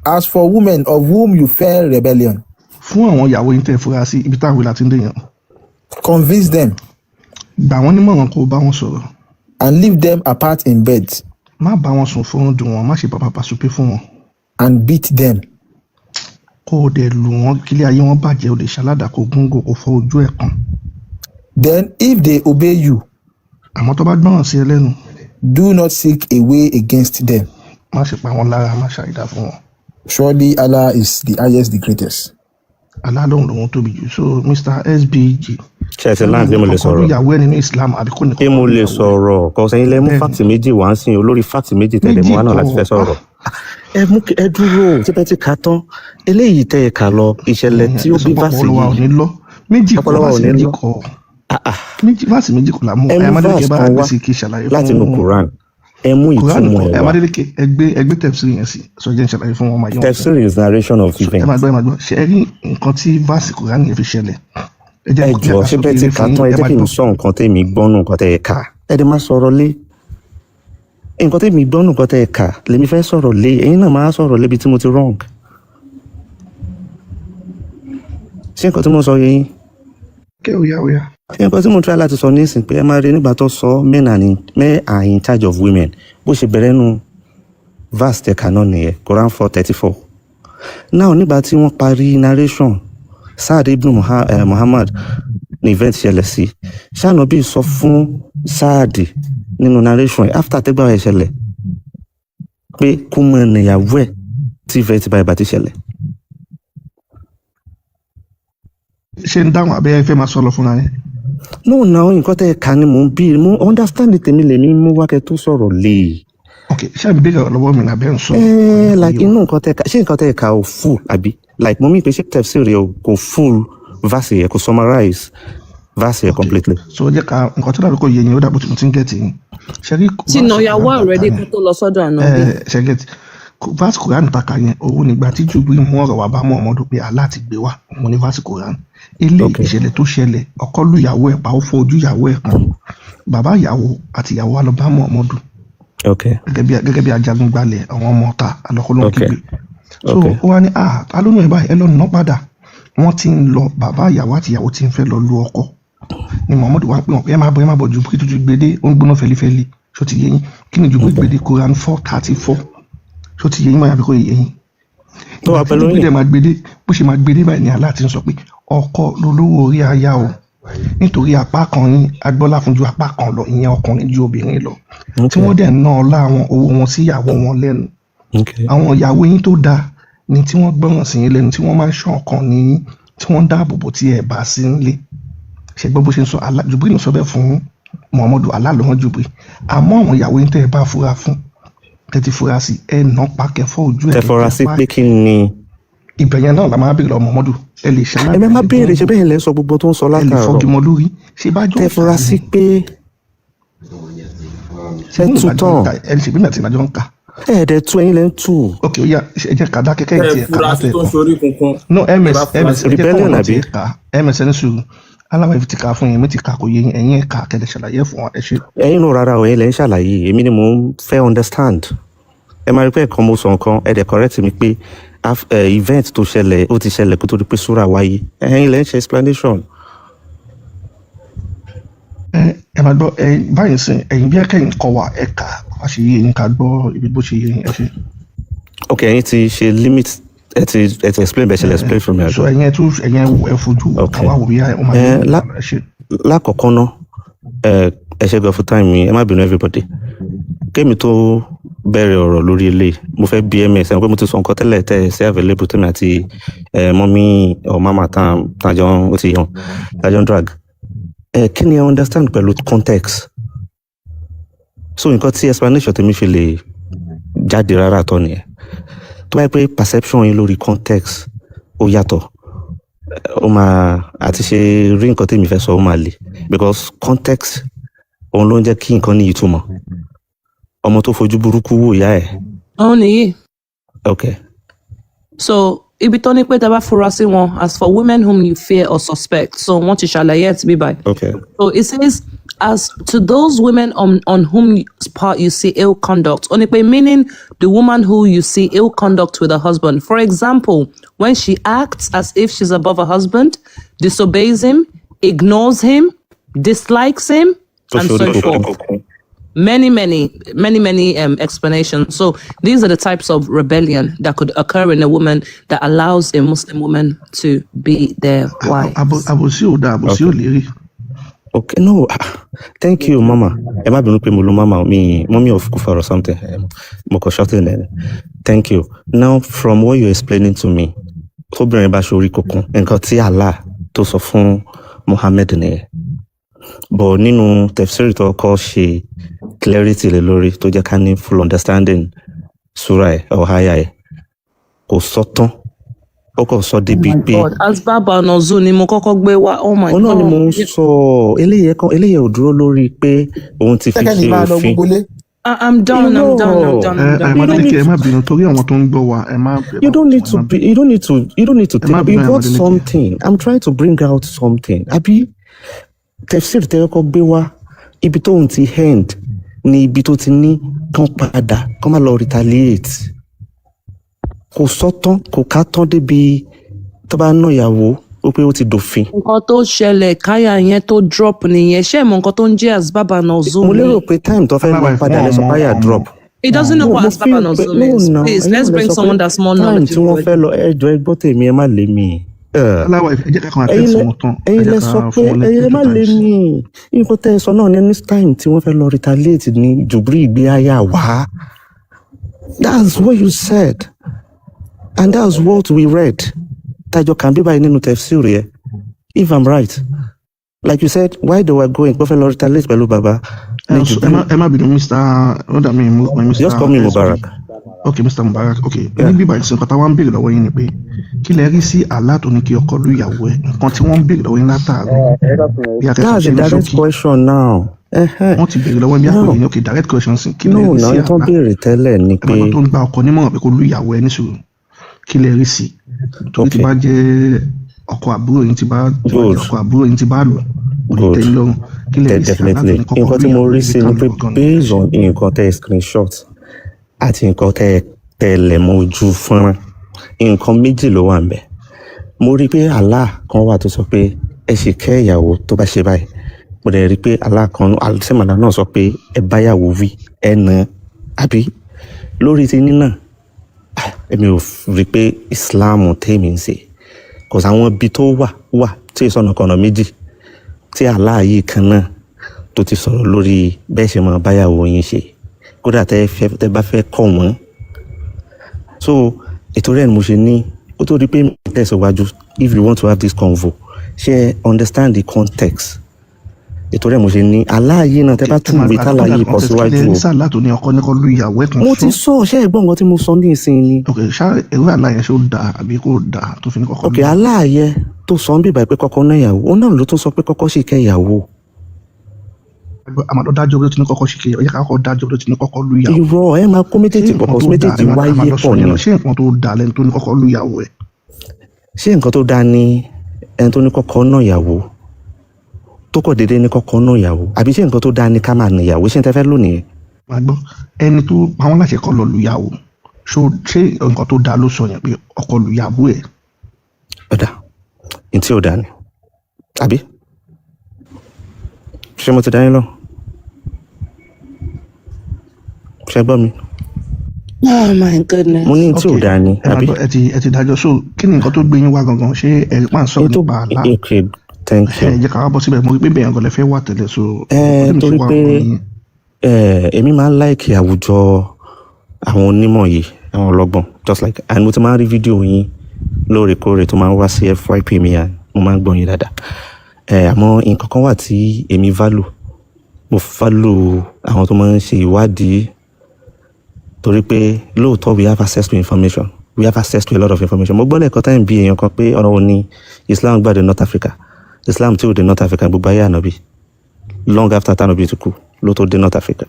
D: As for women of whom you fear rebellion.
K: Fún àwọn ìyàwó yín tẹ́ fura sí ibi tá à ń wí láti ń dé yẹn.
D: Convince them.
K: Gbà wọ́n nímọ̀ràn kó bá wọn sọ̀rọ̀.
D: And leave them apart in bed.
K: Má bá wọn sùn fún dùn wọn, má ṣe pàpà pàṣípé fún wọn.
D: And beat them.
K: Kó o dẹ̀ lù wọ́n kílé ayé wọn bàjẹ́ o lè ṣaládà kó gúngò kó fọ́ ojú ẹ̀ kan.
D: Then if they obey you.
K: Àmọ́ tó bá gbọ́ràn sí ẹ lẹ́nu.
D: Do not seek a way against them.
K: Má ṣe pa wọn lára, má ṣàìdá fún wọn.
D: Surely Allah is the highest, the greatest.
K: Allah lòun tóbi jù. So Mr. SBG.
H: Ṣé ẹ ti láǹ pé mo lè sọ̀rọ̀?
K: Ìyàwó ẹ nínú Islam àbí kò ní kọ́.
H: Pé mo lè sọ̀rọ̀ kò sẹ́yìn lẹ́mú fáàtì méjì wá ń sìn olórí fáàtì méjì tẹ̀lé mọ́ náà láti fẹ́ sọ̀rọ̀. Ẹ dúró tí bẹ́ẹ̀ ti kà tán eléyìí tẹ́ ẹ kà lọ ìṣẹ̀lẹ̀ tí ó bí fásì yìí.
K: Méjì kọ́ fásì méjì kọ́. Fásì méjì kọ́ la mú.
H: Ẹ mú fásì kan wá láti inú Quran. Ẹ mú ìtumọ̀ ẹ̀ wá.
K: Ẹgbẹ́ tẹ̀síìrì yẹn sí sọ́jẹ́ ìṣẹ̀lẹ̀ fún wọn máa yọ.
H: Tẹ̀síìrì is narration of events.
K: Ẹ máa gbọ́ ṣe ẹ rí nǹkan tí fásì Quran yẹn fi ṣẹlẹ̀.
H: Ẹ jọ ṣé bẹ́ẹ̀ ti kà tán ẹ jẹ́ kí n sọ nǹkan tẹ́mi gbọ́nù nǹkan tẹ́ ẹ kà ẹ dẹ̀ máa sọ̀rọ̀ lé nǹkan tẹ́mi gbọ́nù nǹkan tẹ́ ẹ kà lèmi fẹ́ sọ̀rọ̀ lé ẹ̀yin náà máa sọ̀rọ̀ lébi tí mo ti wrong. Ṣé nǹkan tí mo sọ yẹ yín?
K: Kẹ́ òyà òyà.
H: Ṣé nǹkan tí mo try láti sọ nísìn pé ẹ máa rí nígbà tó sọ men are in charge of women bó ṣe bẹ̀rẹ̀ nu verse tẹ̀ka náà nìyẹn Quran 4:34. Now nígbà tí wọ́n parí narration Saad ibn Muhammad ní event ṣẹlẹ̀ sí ṣànàbí sọ fún Saad nínú narration after tẹ́gbà ẹ̀ ṣẹlẹ̀ pé kó mọ ìyàwó ẹ̀ tí event báyìí bá ti ṣẹlẹ̀.
K: Ṣé ń dáhùn abẹ́yẹ fẹ́ máa sọ̀rọ̀ fúnra yẹn?
H: No, nǹkan tẹ́ ẹ kà ni mò ń bí mo understand tèmi lèmi mú wákẹ́ tó sọ̀rọ̀ lé.
K: Ok, ṣé àbí bẹ́ẹ̀ lọ́wọ́ mi làbẹ́ ń sọ?
H: Like inú nǹkan tẹ́ ẹ kà ṣé nǹkan tẹ́ ẹ kà ò full àbí like mo mí pé ṣé tẹ̀síìrì kò full verse yẹ kò summarize verse yẹ completely.
K: So jẹ́ ká nǹkan tó dàbí kò yẹ yín ó dàbí tí mo ti ń gẹ̀tì yín.
B: Tí ìnáyàwó already kó tó lọ sọ́dọ̀ àná bí.
K: Ṣe gẹ̀tì verse Quran taka yẹn òun nígbà tí Jibril mú ọ̀rọ̀ wá bá mú ọmọdé pé Allah ti gbé wá òun ní verse Quran. Ilé ìṣẹ̀lẹ̀ tó ṣẹlẹ̀ ọkọ lu ìyàwó ẹ̀ pa ó fọ́ ojú ìyàwó ẹ̀ kan bàbá ìyàwó àti ìyàwó wa lọ bá mú ọmọdé. Gẹ́gẹ́ bí ajagun gbalẹ̀ àwọn ọmọ ọ̀tá alọ́kọ́lọ́ kígbe. So ó wá ní alónú ẹ̀ báyìí ẹ lọ́nà náà padà wọ́n ti ń lọ bàbá ìyàwó àti ìyàwó ti ń fẹ́ lọ lu ọkọ ni Muhammadu wá pé wọn ẹ má bọ̀ ju kí tuntun gbede ó ń gbóná fẹlifẹli ṣó ti yé yín kí ni ju gbede Quran 4:34 ṣó ti yé yín máa yàgbé kó yé yín. tó wà pẹ̀lú yín bó ṣe máa gbede báyìí ni Allah ti ń sọ pé ọkọ lolówó orí aya o nítorí apá kan yín agbọ́lá fún ju apá kan lọ ìyẹn ọkùnrin ju obìnrin lọ tí wọ́n dẹ̀ ná ọlá àwọn owó wọn sí ìyàwó wọn lẹ́nu àwọn ìyàwó yín tó dáa ni tí wọ́n gbọ́ràn sí yín lẹ́nu tí wọ́n máa ń ṣọ́ ọkàn ní yín tí wọ́n dáàbò bò tí ẹ bá sí nílé ṣe gbọ́ bó ṣe ń sọ Jibril sọ bẹ́ẹ̀ fún Muhammadu Allah ló rán Jibril àmọ́ àwọn ìyàwó yín tẹ́ ẹ bá fura fún tẹ́ ti fura sí ẹ nà pa kẹfọ́ ojú ẹ̀
H: tẹ fọra sí pé kí ni.
K: ibẹ̀ yẹn náà la máa bèèrè lọ Muhammadu ẹ lè ṣe
H: ẹ má béèrè ṣe bẹ́ẹ̀ lẹ́ sọ gbogbo tó ń sọ
K: ẹ lè
H: látàárọ̀.
K: fọ́gímọ lórí ṣe bá jọ
H: tẹ fọra sí pé ṣe tún tán
K: ẹ ṣe bí mi àti ìdájọ́ ń kà.
H: ẹ̀ẹ́dẹ̀ tú ẹ̀yin lẹ́ ń tú.
K: ok ó yá ẹ jẹ́ ká dákẹ́ kẹ́yìn tí ẹ kà
F: fura sí tó ń sorí kunkun.
K: no ms
H: rebellion àbí.
K: ms ẹni sùúrù aláwọ̀ ìfi ti kà fún yín mi ti kà kò yé yín ẹ̀yin ẹ̀ka kẹ̀lẹ̀ ṣàlàyé fún wọn ẹ ṣe.
H: ẹ̀yin náà rárá o ẹ̀yin lẹ́ ń ṣàlàyé èmi ni mò ń fẹ́ understand. ẹ máa rí pé ẹ̀kan mo sọ nǹkan ẹ̀ dẹ̀ correct mi pé event tó ṣẹlẹ̀ ó ti ṣẹlẹ̀ kó tó di pé súrà wáyé ẹ̀yin lẹ́ ń ṣe explanation.
K: ẹ máa gbọ́ báyìí sìn ẹ̀yin bí ẹ̀kẹ́yìn kọ wà ẹ̀ka wá ṣe yé yín ká gbọ́ ibi bó ṣe yé yín ẹ ṣe.
H: ok ẹ̀yin ti ṣe limit ẹ ti explain bẹ́ẹ̀ ṣe lè explain fún mi àgbà.
K: so ẹ̀yin ẹ fojú àwa wò bí ẹ máa yẹ ẹ ṣe.
H: lákọ̀ọ́kọ́ náà ẹ ṣe gan fún time mi ẹ má bínú everybody kémi tó bẹ̀rẹ̀ ọ̀rọ̀ lórí ilé mo fẹ́ bí ms ẹ̀ pé mo ti sọ nǹkan tẹ́lẹ̀ tẹ́ ẹ sí available tèmi àti mọ́mí ọ̀ mama tàjọ́ ó ti yàn tàjọ́ ń drag kí ni ẹ understand pẹ̀lú context so nǹkan tí explanation tèmi fi lè jáde rárá tọ́ nìyẹn tó bá yẹ pé perception yín lórí context ó yàtọ̀ ó máa àti ṣe rí nǹkan tèmi fẹ́ sọ ó máa le because context òun ló ń jẹ́ kí nǹkan ní ìtumọ̀ ọmọ tó fojú burúkú wò ìyá ẹ̀.
B: òun nìyí.
H: okay.
B: so ibi tó ní pé tá a bá fura sí wọn as for women whom you fear or suspect so wọ́n ti ṣàlàyé ẹ̀ ti bí báyìí.
H: okay.
B: so it says as to those women on whom part you see ill conduct only pé meaning the woman who you see ill conduct with her husband for example when she acts as if she's above her husband disobeys him ignores him dislikes him and so forth. Many explanations. So these are the types of rebellion that could occur in a woman that allows a Muslim woman to be their wife.
H: Okay, no, thank you, Mama. Ẹ má bínú pé mo lo Mama mi, mommy of Kufar or something. Mo kò shorten it. Thank you. Now, from what you're explaining to me, tóbìnrin bá ṣorí kókún, nǹkan tí Allah tó sọ fún Muhammad nìyẹn. But nínú tafsir tó kọ́ ṣe clarity lé lórí tó jẹ́ ká ní full understanding surah ẹ̀ or aya ẹ̀ kò sọ tán ó kò sọ débi pé.
B: asbaba nozul ni mo kọ́kọ́ gbé wá oh my god.
H: ọ̀nà ni mo ń sọ eléyìí ò dúró lórí pé òun ti fi ṣe òfin.
B: I'm done.
K: ẹ má dẹ́kẹ́ ẹ má bínú torí àwọn tó ń gbọ́ wa ẹ má.
H: You don't need to take you got something. I'm trying to bring out something. Àbí tafsir tẹ́ kọ́ gbé wá ibi tó ń ti end ní ibi tó ti ní kán padà kán má lọ retaliate kò sọ́tán kò ká tán débi tó bá ná ìyàwó ó pé ó ti dòfin.
B: nǹkan tó ṣẹlẹ̀ káyà yẹn tó drop nìyẹn ṣé mọ nǹkan tó ń jẹ́ asbaba nozul.
H: mo lérò pé time tó fẹ́ lọ padà lẹ́sọ̀ káyà drop.
B: He doesn't know what asbaba nozul is. Please let's bring someone that's more knowledgeable.
H: time tí wọ́n fẹ́ lọ ẹjọ́ ẹgbọ́ tèmi ẹ má lé mi.
K: aláwọ̀ ẹ jẹ́ ká kan àtẹ̀sí wọn tán.
H: ẹ̀yin lẹ sọ pé ẹ̀yin má lé mi nǹkan tẹ́ ẹ sọ náà ní this time tí wọ́n fẹ́ lọ retaliate ní jùbírí ìgbé ayá wá. That's what you said and that's what we read. Tájọ kàn bí báyìí nínú tafsir yẹ if I'm right like you said why they were going wọ́n fẹ́ lọ retaliate pẹ̀lú bàbá.
K: ẹ má bínú Mr.
H: just call me Mubarak.
K: Okay, Mr. Mubarak, okay. Ní bíbá ìsìn nǹkan táwọn ń béèrè lọ́wọ́ yín ni pé kí lẹ rí sí Allah tó ní kí ọkọ lu ìyàwó ẹ̀ nǹkan tí wọ́n ń béèrè lọ́wọ́ yín látàárọ̀ bí akẹ́kọ̀ọ́ ṣe ní ṣókí.
H: That's a direct question now.
K: Wọ́n ti béèrè lọ́wọ́ bí akẹ́kọ̀ọ́ yín okay direct question sí kí lẹ rí sí Allah.
H: tó béèrè tẹ́lẹ̀ ni pé
K: ẹ̀ma tó ń gba ọkọ nímọ̀ràn pé kó lu ìyàwó ẹ̀ níṣòro kí lẹ rí sí torí ti bá jẹ́ ọkọ àbúrò yín ti bá lò
H: good definitely nǹkan tí mo rí sí ni pé based on nǹkan tẹ́ screenshot àti nǹkan tẹ́ lẹ̀ mọ́ ojú fúnra nǹkan méjì ló wà ńbẹ̀ mo rí pé Allah kan wà tó sọ pé ẹ ṣe kẹ́ ìyàwó tó bá ṣe báyìí mo dẹ̀ rí pé Allah kan alìsẹ́mọ̀lá náà sọ pé ẹ báyàwó wí ẹ nà àbí lórí ti nínà èmi ò rí pé Islam tèmi ń ṣe kò sáwọn ibi tó wà tí ìsọ̀nà kọ̀nà méjì tí Allah yìí kan náà tó ti sọ̀rọ̀ lórí bẹ́ẹ̀ ṣe máa báyàwó yín ṣe kódà tẹ́ bá fẹ́ kọ̀ wọ́n so ètò rẹ̀ ni mo ṣe ní ó tó rí pé tẹ̀síwájú if you want to have this convo ṣe understand the context ètò rẹ̀ mo ṣe ní aláàyè náà tẹ́ bá tún ìwé tálàyè kọ síwájú o.
K: sálà tó ní ọkọ ní kọ́ lu ìyàwó ẹ̀ kan
H: mo ti sọ ṣé ẹ̀gbọ́n nǹkan tí mo sọ ní ìsìn ni.
K: ok ṣá ewé aláàyè ṣó dáa àbí kò dáa tó fi ní kọ́kọ́.
H: ok aláàyè tó sọ ń bíbá pé kọ́kọ́ náà ìyàwó òun náà ló tún sọ pé kọ́kọ́ sì kẹ́ ìyàwó.
K: àmàlọ́ dájọ́ bí ó ti ní kọ́kọ́ ṣe kéèyàn ọ̀yẹ́ kákọ́ dájọ́ bí ó ti ní kọ́kọ́ lu ìyàwó.
H: irọ́ ẹ máa kó méjèèjì pọ̀ kó méjèèjì wáyé pọ̀ ni.
K: ṣé nǹkan tó dáa lẹ́nu tó ní kọ́kọ́ lu ìyàwó ẹ̀.
H: ṣé nǹkan tó dáa ni ẹni tó ní kọ́kọ́ náà ìyàwó tó kọ̀ déédéé ní kọ́kọ́ náà ìyàwó àbí ṣé nǹkan tó dáa ni ká máa nà ìyàwó ṣé n tẹ́ fẹ́ lónìí.
K: màá gbọ́ ẹni tó àwọn láṣẹ kọ́ lọ lu ìyàwó ṣé nǹkan tó dáa ló sọ yẹn pé ọkọ lu ìyàwó ẹ̀.
H: ọ̀dà ní tí ò dáa ni àbí ṣé mo ti dá yín lọ ṣe gbọ́ mi.
L: Oh my goodness.
H: mo ní tí ò dáa ni àbí.
K: ẹ ti dájọ́ so kí ni nǹkan tó gbé yín wá gangan ṣé ẹ máa ń sọ̀rọ̀ nípa àlá.
H: thank you.
K: ẹ jẹ́ ká wá bọ́ síbẹ̀ mo rí pé bẹ́ẹ̀ ọ̀gọ̀lẹ̀ fẹ́ wà tẹ́lẹ̀ so.
H: torí pé èmi máa ń láìkì àwùjọ àwọn onímọ̀ yìí àwọn ọlọ́gbọ́n just like and mo ti máa ń rí fídíò yín lóòrèkóòrè tó máa ń wá sí FYP mi yẹn mo máa ń gbọ́ yín dáadáa àmọ́ nǹkan kan wà tí èmi value mo value àwọn tó máa ń ṣe ìwádìí torí pé lóòótọ́ we have access to information we have access to a lot of information mo gbọ́ lẹ́ẹ̀kan táyìn bí èèyàn kan pé ọ̀rọ̀ wo ni Islam gbà dé North Africa Islam tí ò dé North Africa gbogbo ayé ànábì long after tànábì ti kú ló tó dé North Africa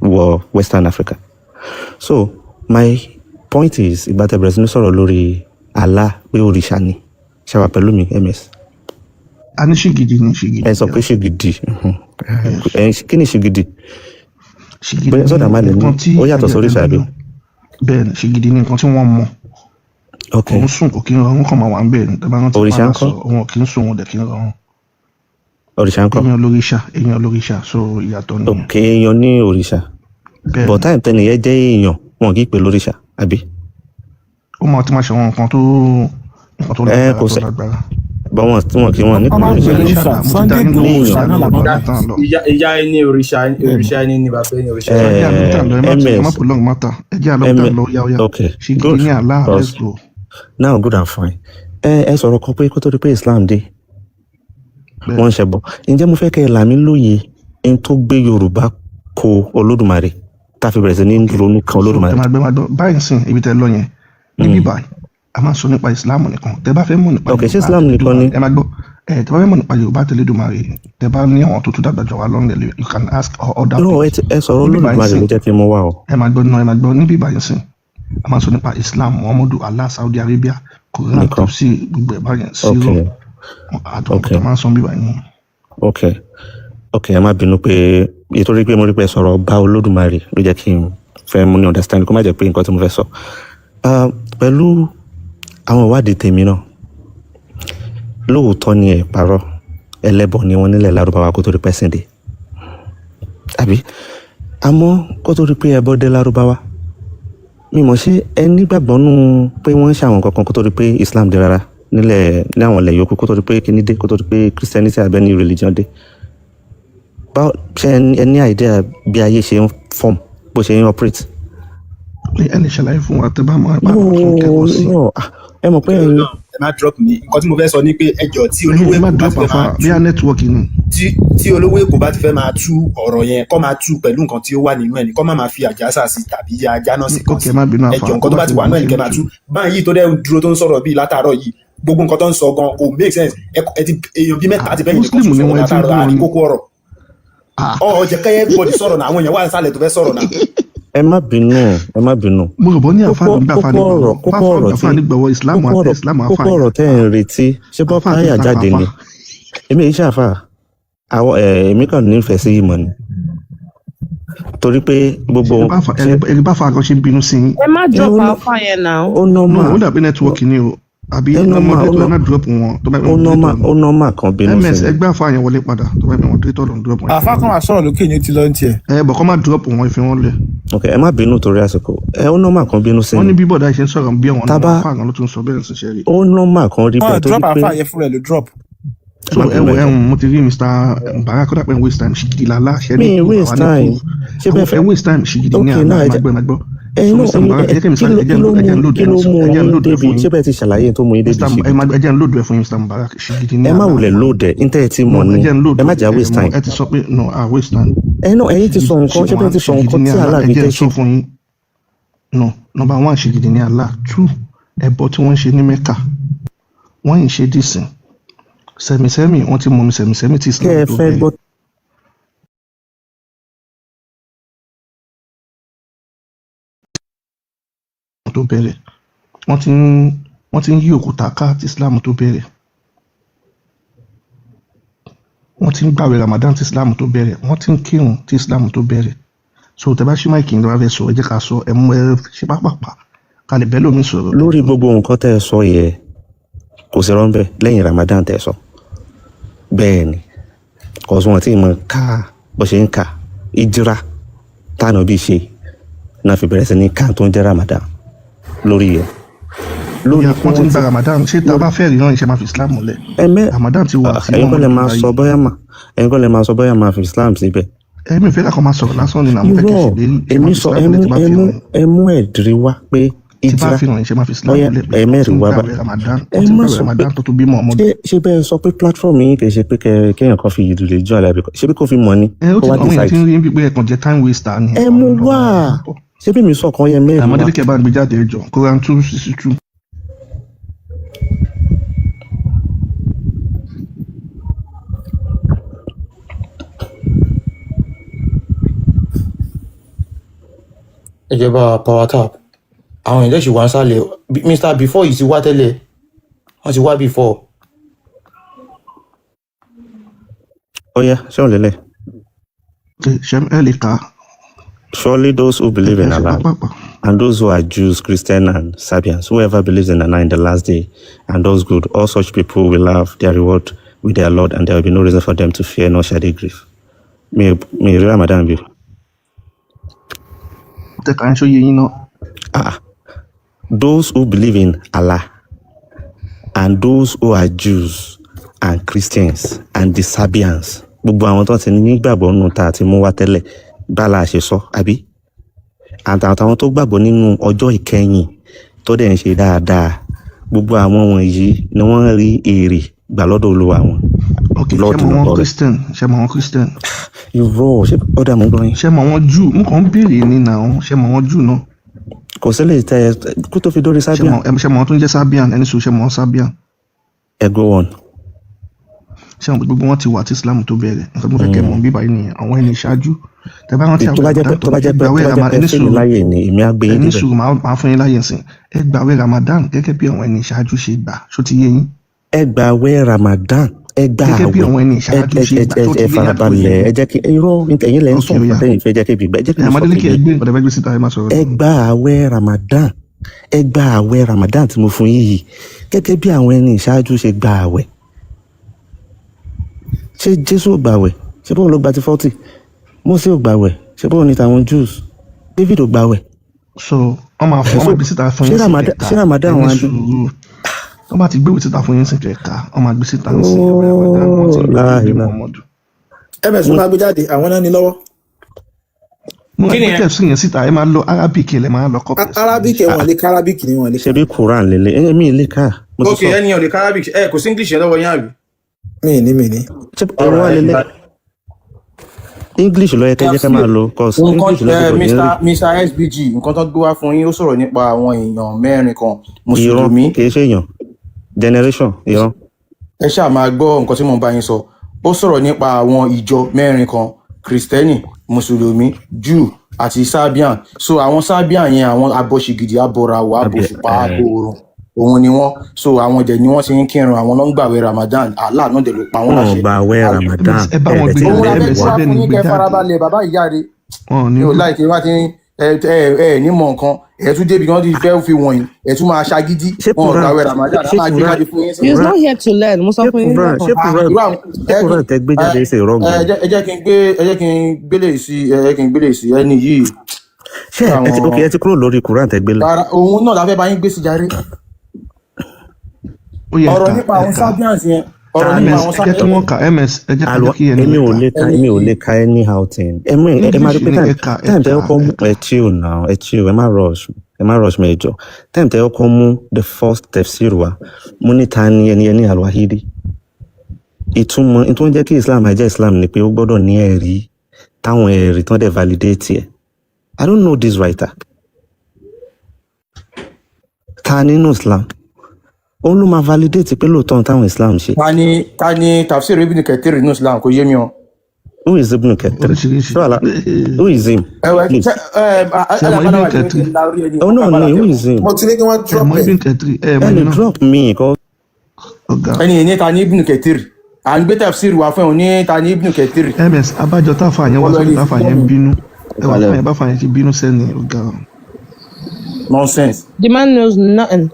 H: wọ Western Africa so my point is ìgbà tẹ́ bẹ̀rẹ̀ sí ní sọ̀rọ̀ lórí Allah pé òrìṣà ni ṣàwà pẹ̀lú mi MS.
K: a ní ṣìgìdì ní ṣìgìdì.
H: ẹ sọ pé ṣìgìdì kí ni ṣìgìdì bẹ́ẹ̀ sọ́dà má lè ní ó yàtọ̀ sórí ìṣàbí.
K: bẹ́ẹ̀ ni ṣìgìdì ní nǹkan tí wọ́n mọ̀ òun sùn kò kí ń rọrùn kàn máa wà ń bẹ̀ ní tẹ́bá rántí
H: òrìṣà ń kọ́
K: òun kì í sùn òun dẹ̀ kí ń rọrùn.
H: òrìṣà ń kọ́
K: èèyàn olóríṣà so ìyàtọ̀ ni.
H: ok èèyàn ní òrìṣà but time tẹ́ni yẹn jẹ́ èèyàn wọn kì í pè lóríṣà àbí.
K: ó máa ti máa ṣe àwọn nǹkan tó lágbára
H: báwọn tí wọn kì í wọn ní
F: òrìṣà ìyá ẹni òrìṣà ẹni ní bàbá ẹni òrìṣà.
H: now good and fine ẹ sọ̀rọ̀ kan pé kó tó di pé Islam dé wọ́n ń ṣẹbọ ǹjẹ́ mo fẹ́ kẹ́ ẹ là mí lóye ẹni tó gbé Yorùbá ko Olódùmarè tá a fi bẹ̀rẹ̀ sí ní ronú kan Olódùmarè.
K: báyìí sìn ibi tẹ́ lọ yẹn níbí báyìí a máa sọ nípa Islam nìkan tẹ́ bá fẹ́ mọ̀ nípa
H: Yorùbá ṣé Islam nìkan ni
K: ẹ máa gbọ́ tẹ́ bá fẹ́ mọ̀ nípa Yorùbá tẹlẹdùmarè tẹ́ bá ní àwọn tó tún dàgbà jọ wá lọ́nà you can ask other people.
H: ẹ sọ̀rọ̀ Olódùmarè ló jẹ́ kí n mú wá o.
K: ẹ máa gbọ́ níbí báyìí sìn a máa sọ nípa Islam Muhammadu Allah Saudi Arabia Quran tafsir gbogbo ẹ̀ báyẹn zero àtọ̀tọ̀ máa ń sọ bíbá yẹn.
H: ok ẹ má bínú pé nítorí pé mo rí pé sọ̀rọ̀ bá Olódùmarè ló jẹ́ kí n fẹ́ mú ní understand kó má jẹ́ pé nǹkan tí mo fẹ́ sọ pẹ̀lú àwọn ìwádìí tèmi náà lóòótọ́ ni ẹ̀ parọ́ ẹlẹ́bọ ni wọ́n nílẹ̀ Lárúbáwá kó tó rí pẹ́sìn dé àbí àmọ́ kó tó rí pé ẹbọ dé Lárúbáwá mímọ̀ ṣé ẹ nígbàgbọ́ nù pé wọ́n ń ṣàwọn kankan kó tó rí pé Islam dé rárá nílẹ̀ ní àwọn ilẹ̀ yòókù kó tó rí pé kíní dé kó tó rí pé Christianity abẹ́ni religion dé báwo ṣe ẹ ní idea bí ayé ṣe ń form bó ṣe ń operate.
K: ẹ lè ṣàlàyé fún wa tẹ́ bá máa bá fún kẹ́kọ̀ọ́ sí.
H: ẹ mọ̀ pé ẹ̀yin.
M: ẹ má drop mi nǹkan tí mo fẹ́ sọ ni pé ẹjọ́ tí olówó èkó bá ti fẹ́ máa tú
K: bí a network ni.
M: tí olówó èkó bá ti fẹ́ máa tú ọ̀rọ̀ yẹn kó máa tú pẹ̀lú nǹkan tí ó wà nínú ẹ̀ ní kó má máa fi àjàsà sí tàbí ajá náà sí kan sí ẹjọ́ nǹkan tó bá ti wà náà ní kẹ́ máa tú báyìí tó dẹ́ dúró tó ń sọ̀rọ̀ bíi látàárọ̀ yìí gbogbo nǹkan tó ń sọ gan kò make sense èèyàn bíi mẹ́ta ti bẹ́yìn nìkan sọ̀rọ̀ látàárọ̀ àní kókó ọ̀rọ̀ ọ̀jẹ̀ kẹ́yẹ́ bọ̀dì sọ̀rọ̀ náà àwọn èèyàn wà nísàlẹ̀ tó fẹ́ sọ̀rọ̀ náà.
H: ẹ má bínú.
K: mo rò bọ́ ní àǹfààní gbàgbọ́ Islam àti Islam àǹfààní.
H: kókó ọ̀rọ̀ tẹ́ ẹ̀ ń retí ṣé bọ́ káyà jáde ni èmi yìí ṣàfà èmi kàn nífẹ̀ẹ́ sí ìmọ̀ ni torí pé gbogbo.
K: ẹni bá fa àkànṣe bínú sí i.
B: ẹ má drop àfa yẹn náà.
H: ó normal.
K: ó dàbí nẹ́tíwọ́ọ̀kì ni o àbí ọmọdé tó náà drop wọn tó bá
H: ó normal kan bínú sí i.
K: ms ẹgbẹ́ àfa yẹn wọlé padà tó bá wọn tó tọ́ lọ́n drop wọn.
E: àfa kan wà sọ̀rọ̀ lókè ní ti lọ́n tiẹ̀.
K: bọ̀ kọ́ máa drop wọn ìfi wọn lẹ̀.
H: ok ẹ má bínú torí àsìkò ó normal kan bínú sí i.
K: wọ́n ní bí bọ̀dá ìṣe ń sọ̀rọ̀ bí àwọn àfa kan ló tún sọ bẹ́ẹ̀ ṣiṣẹ́ rí.
H: ó normal kan rí bẹ́ẹ̀ torí pé.
E: drop àfa yẹn fúnra ẹ̀ ló drop.
K: so mo ti rí Mr. Barak kódà pé waste time ṣìgìdì lálá ṣẹ́ni
H: mi waste time
K: ṣé bẹ́ẹ̀ fẹ́ waste time ṣìgìdì ní àná àgbẹ̀ Mr. Mubarak, ẹ jẹ́ ń lòdù ẹ̀ fún yín.
H: ṣé bẹ́ẹ̀ ti ṣàlàyé tó mú yín débi ṣe.
K: Ẹ jẹ́ ń lòdù ẹ̀ fún yín, Mr. Mubarak, ṣe gidi ní
H: ẹ má wulẹ̀ lóòdẹ̀ níta ẹ ti mọ̀ ni ẹ má jà waste time.
K: ẹ ti sọ pé no waste time.
H: ẹ̀yin ti sọ nǹkan ṣé bẹ́ẹ̀ ti sọ nǹkan tí aláàbí
K: ẹ jẹ́
H: tẹ́
K: ń sọ fún yín. No, number one, ṣe gidi ní Allah. Two, ẹbọ tí wọ́n ṣe ní Mẹ́kà wọ́n yìí ṣe dísìn sẹ̀mísẹ́mì wọ́n ti mọ̀ mi sẹ̀mísẹ́mì tí Islam tó bẹ̀rẹ̀. tó bẹ̀rẹ̀ wọ́n ti ń yí òkúta ká tí Islam tó bẹ̀rẹ̀. Wọ́n ti ń gbàwé Ramadan tí Islam tó bẹ̀rẹ̀. Wọ́n ti ń kírun tí Islam tó bẹ̀rẹ̀. So tẹ́ bá ṣí máìkì ní wàá fẹ́ sọ ẹ jẹ́ ká sọ ẹ mú ẹ ṣe pápápá ká lè bẹ́ẹ̀ lómi sọ̀rọ̀.
H: lórí gbogbo nǹkan tẹ́ ẹ sọ yẹ kò sí rọ́ńbẹ́ lẹ́yìn Ramadan tẹ́ ẹ sọ bẹ́ẹ̀ ni kò sọ wọn tí mo ká bó ṣe ń ka ìjírà tánà bí ṣe náà fi bẹ̀rẹ̀ sí ní ká tó ń jẹ́ Ramadan lórí yẹ.
K: lórí wọ́n ti ń gba Ramadan ṣé tá a bá fẹ́ rí náà ìṣe máa fi Islam múlẹ̀. Ramadan ti wà sí
H: ẹ̀yin kọ́ lè máa sọ bóyá máa fi Islam síbẹ̀.
K: Èmi fẹ́ lákọ̀ máa sọ̀rọ̀ lásán ni àwọn fẹ́ kẹ́sì lérí.
H: Èmi sọ ẹmú ẹ̀dírí wá pé ìjìrá ẹ̀mẹ́rin wá bá
K: Ramadan tó bímọ ọmọdé.
H: Ṣé bẹ́ẹ̀ sọ pé platform yìí kì í ṣe pé kéèyàn kan fi ìdílé jọ àlàbí ṣé bí kò fi mọ̀ ni.
K: Ó ti àwọn èèyàn ti ń rí bí pé ẹ̀kan jẹ́ time waster ni.
H: ẹ mú wá ṣé bí mi sọ kan yẹ mẹ́rin wá.
K: Àmọ́dé kẹ́ bá ń gbé jáde ẹjọ́ Quran 2:62.
F: ìjọba power tap àwọn èèyàn ṣì wá ń sálẹ̀ Mr. Before yìí ti wá tẹ́lẹ̀ wọ́n ti wá before.
H: ó yá ṣé ò lélẹ̀.
K: ṣé ẹ lè kà á.
H: Surely those who believe in Allah and those who are Jews, Christians, and Sabians, whoever believes in Allah in the last day and does good, all such people will have their reward with their Lord, and there will be no reason for them to fear nor shall they grieve. May Ramadan be. Those who believe in Allah and those who are Jews and Christians and the Sabians, gbogbo àwọn tó ti nígbàgbọ́ nínú ta àti mú wá tẹ́lẹ̀ bá la ṣe sọ àbí àtàwọn tó gbàgbọ́ nínú ọjọ́ ìkẹyìn tó dẹ̀ ń ṣe dáadáa gbogbo àwọn wọ̀nyí ni wọ́n rí èrè gbà lọ́dọ̀ Olúwa wọn.
K: ṣé mọ wọn Christian.
H: irọ́ ṣé ọ̀dà mú gbọ́n yín.
K: ṣé mọ wọn Jew mú kàn ń béèrè ní náà ṣé mọ wọn Jew náà.
H: kò sílẹ̀ tẹ kó tó fi dórí Sabian.
K: ṣé mọ wọn tó ń jẹ́ Sabian ẹni sọ ṣé mọ wọn Sabian.
H: ẹ go on.
K: ṣé wọn gbogbo wọn ti wà tí Islam tó bẹ̀rẹ̀ nǹkan tó fẹ́ kẹ́ mọ̀ bíbá yìí nìyẹn àwọn ẹni ìṣáájú tẹ́ bá rántí àwọn Ramadan tó bá jẹ́ pé ẹni sùúrù máa fún yín láyè sìn ẹ gbàwé Ramadan gẹ́gẹ́ bí àwọn ẹni ìṣáájú ṣe gbà ṣó ti yé yín.
H: ẹ gbàwé Ramadan ẹ gbà àwẹ̀
K: gẹ́gẹ́ bí àwọn ẹni ìṣáájú ṣe gbà tó ti
H: ẹ farabalẹ̀ ẹ jẹ́ kí irọ́ ẹ̀yin lẹ́yìn sọ̀rọ̀ fẹ́yìn fẹ́ jẹ́ kí ibi gbà ẹ jẹ́ kí n sọ ẹ gbà àwẹ̀ Ramadan ẹ gbà àwẹ̀ Ramadan tí mo fún yín yìí gẹ́gẹ́ bí àwọn ẹni ìṣáájú ṣe gbà àwẹ̀. ṣé Jésù ò gbàwẹ̀ ṣé bóun ló gba ti 40 Mósè ò gbàwẹ̀ ṣé bóun ní tàwọn Jews David ò gbàwẹ̀.
K: so wọn máa fún ọmọ ibi síta fún yín sí
H: ṣé Ramadan wọn adé.
K: wọn bá ti gbé ìwé síta fún yín sí kẹka wọn máa gbé síta ní sí
M: ms máa gbé jáde àwọn náà ní lọ́wọ́.
K: mo ní kí ẹ̀sùn yẹn síta ẹ máa lọ Arabic ẹ máa lọ kọ́pẹ́.
M: Arabic wọn lè ká Arabic ni wọn lè ká.
H: ṣe bí Quran lélẹ̀ ẹ̀mí ilé ká.
F: ok ẹni ò lè ká Arabic kò sí English yẹn lọ́wọ́ yín àbí.
M: mi ní.
H: ọ̀rọ̀ wa lélẹ̀ English ló yẹ kẹ́ jẹ́ ká máa lọ cause English ló yẹ kẹ́
F: nǹkan Mr. SBG nǹkan tó gbé wá fún yín ó sọ̀rọ̀ nípa àwọn èèyàn mẹ́rin kan mùsùlùmí.
H: ìran kì í ṣe èèyàn generation ìran.
F: ẹ ṣáà máa gbọ́ nǹkan tí mo bá yín sọ ó sọ̀rọ̀ nípa àwọn ìjọ mẹ́rin kan kristẹni mùsùlùmí Jew àti Sabian so àwọn Sabian yẹn àwọn abọ́ṣigidi abọ́rawọ abọ́ṣùpá abọ́ọ̀rùn òun ni wọ́n so àwọn dẹ̀ ni wọ́n ti ń kírun àwọn náà ń gbàwé Ramadan Allah náà dẹ̀ ló pa wọ́n láṣẹ.
H: wọ́n gbàwé Ramadan
F: òun làbẹ́ tí wàá fún yín kẹ́ farabalẹ̀ bàbá ìyá rẹ̀ ní o láì kí wá ti ní mọ̀ nǹkan ẹ̀ tún débi wọ́n ti fẹ́ fi wọ̀nyí ẹ̀ tún máa ṣagídí wọn gbàwé Ramadan máa gbé jáde fún yín.
L: he is not here to learn mo sọ fún yín.
H: ṣé Quran tẹ gbé jáde ṣe rọgùn.
F: ẹ jẹ́ kí n gbélé sí ẹni yìí.
H: ṣé ẹ ti kúrò lórí Quran tẹ gbélé.
F: òun náà la fẹ́ bá yín gbé sí jàre. ọ̀rọ̀ nípa àwọn Sabians yẹn
M: ọ̀rọ̀ nínú àwọn
K: ẹ jẹ́ kí wọ́n kà ms ẹ jẹ́ ká jẹ́ kí ẹni
H: èmi ò lè ka anyhow thing ẹ máa rí pé time tẹ́ ọkọ mú ẹ chill ẹ má rush mi ẹjọ time tẹ́ ọkọ mú the first tafsir wa mo ní ta ni ẹni alwahidi ìtumọ̀ tó ń jẹ́ kí Islam jẹ́ Islam ni pé ó gbọ́dọ̀ ní ẹ̀rí táwọn ẹ̀rí tán dẹ̀ validate ẹ̀. I don't know this writer. Ta nínú Islam òun ló máa validate pé lóòótọ́ táwọn Islam ṣe.
M: ta ni tafsir Ibn Kathir nínú Islam kò yé mi o.
H: Who is Ibn Kathir? Who is him? Oh no, who is him?
M: mo ti ní kí wọ́n
H: drop me.
M: ẹni ní ta ni Ibn Kathir à ń gbé tafsir wá fún ẹ ní ta ni Ibn Kathir.
K: ms abájọ táfà yẹn wá sórí táfà yẹn bínú ẹwà táfà yẹn bá fà yẹn ti bínú sẹ́ni ọ̀gá.
M: Nonsense.
L: The man knows nothing.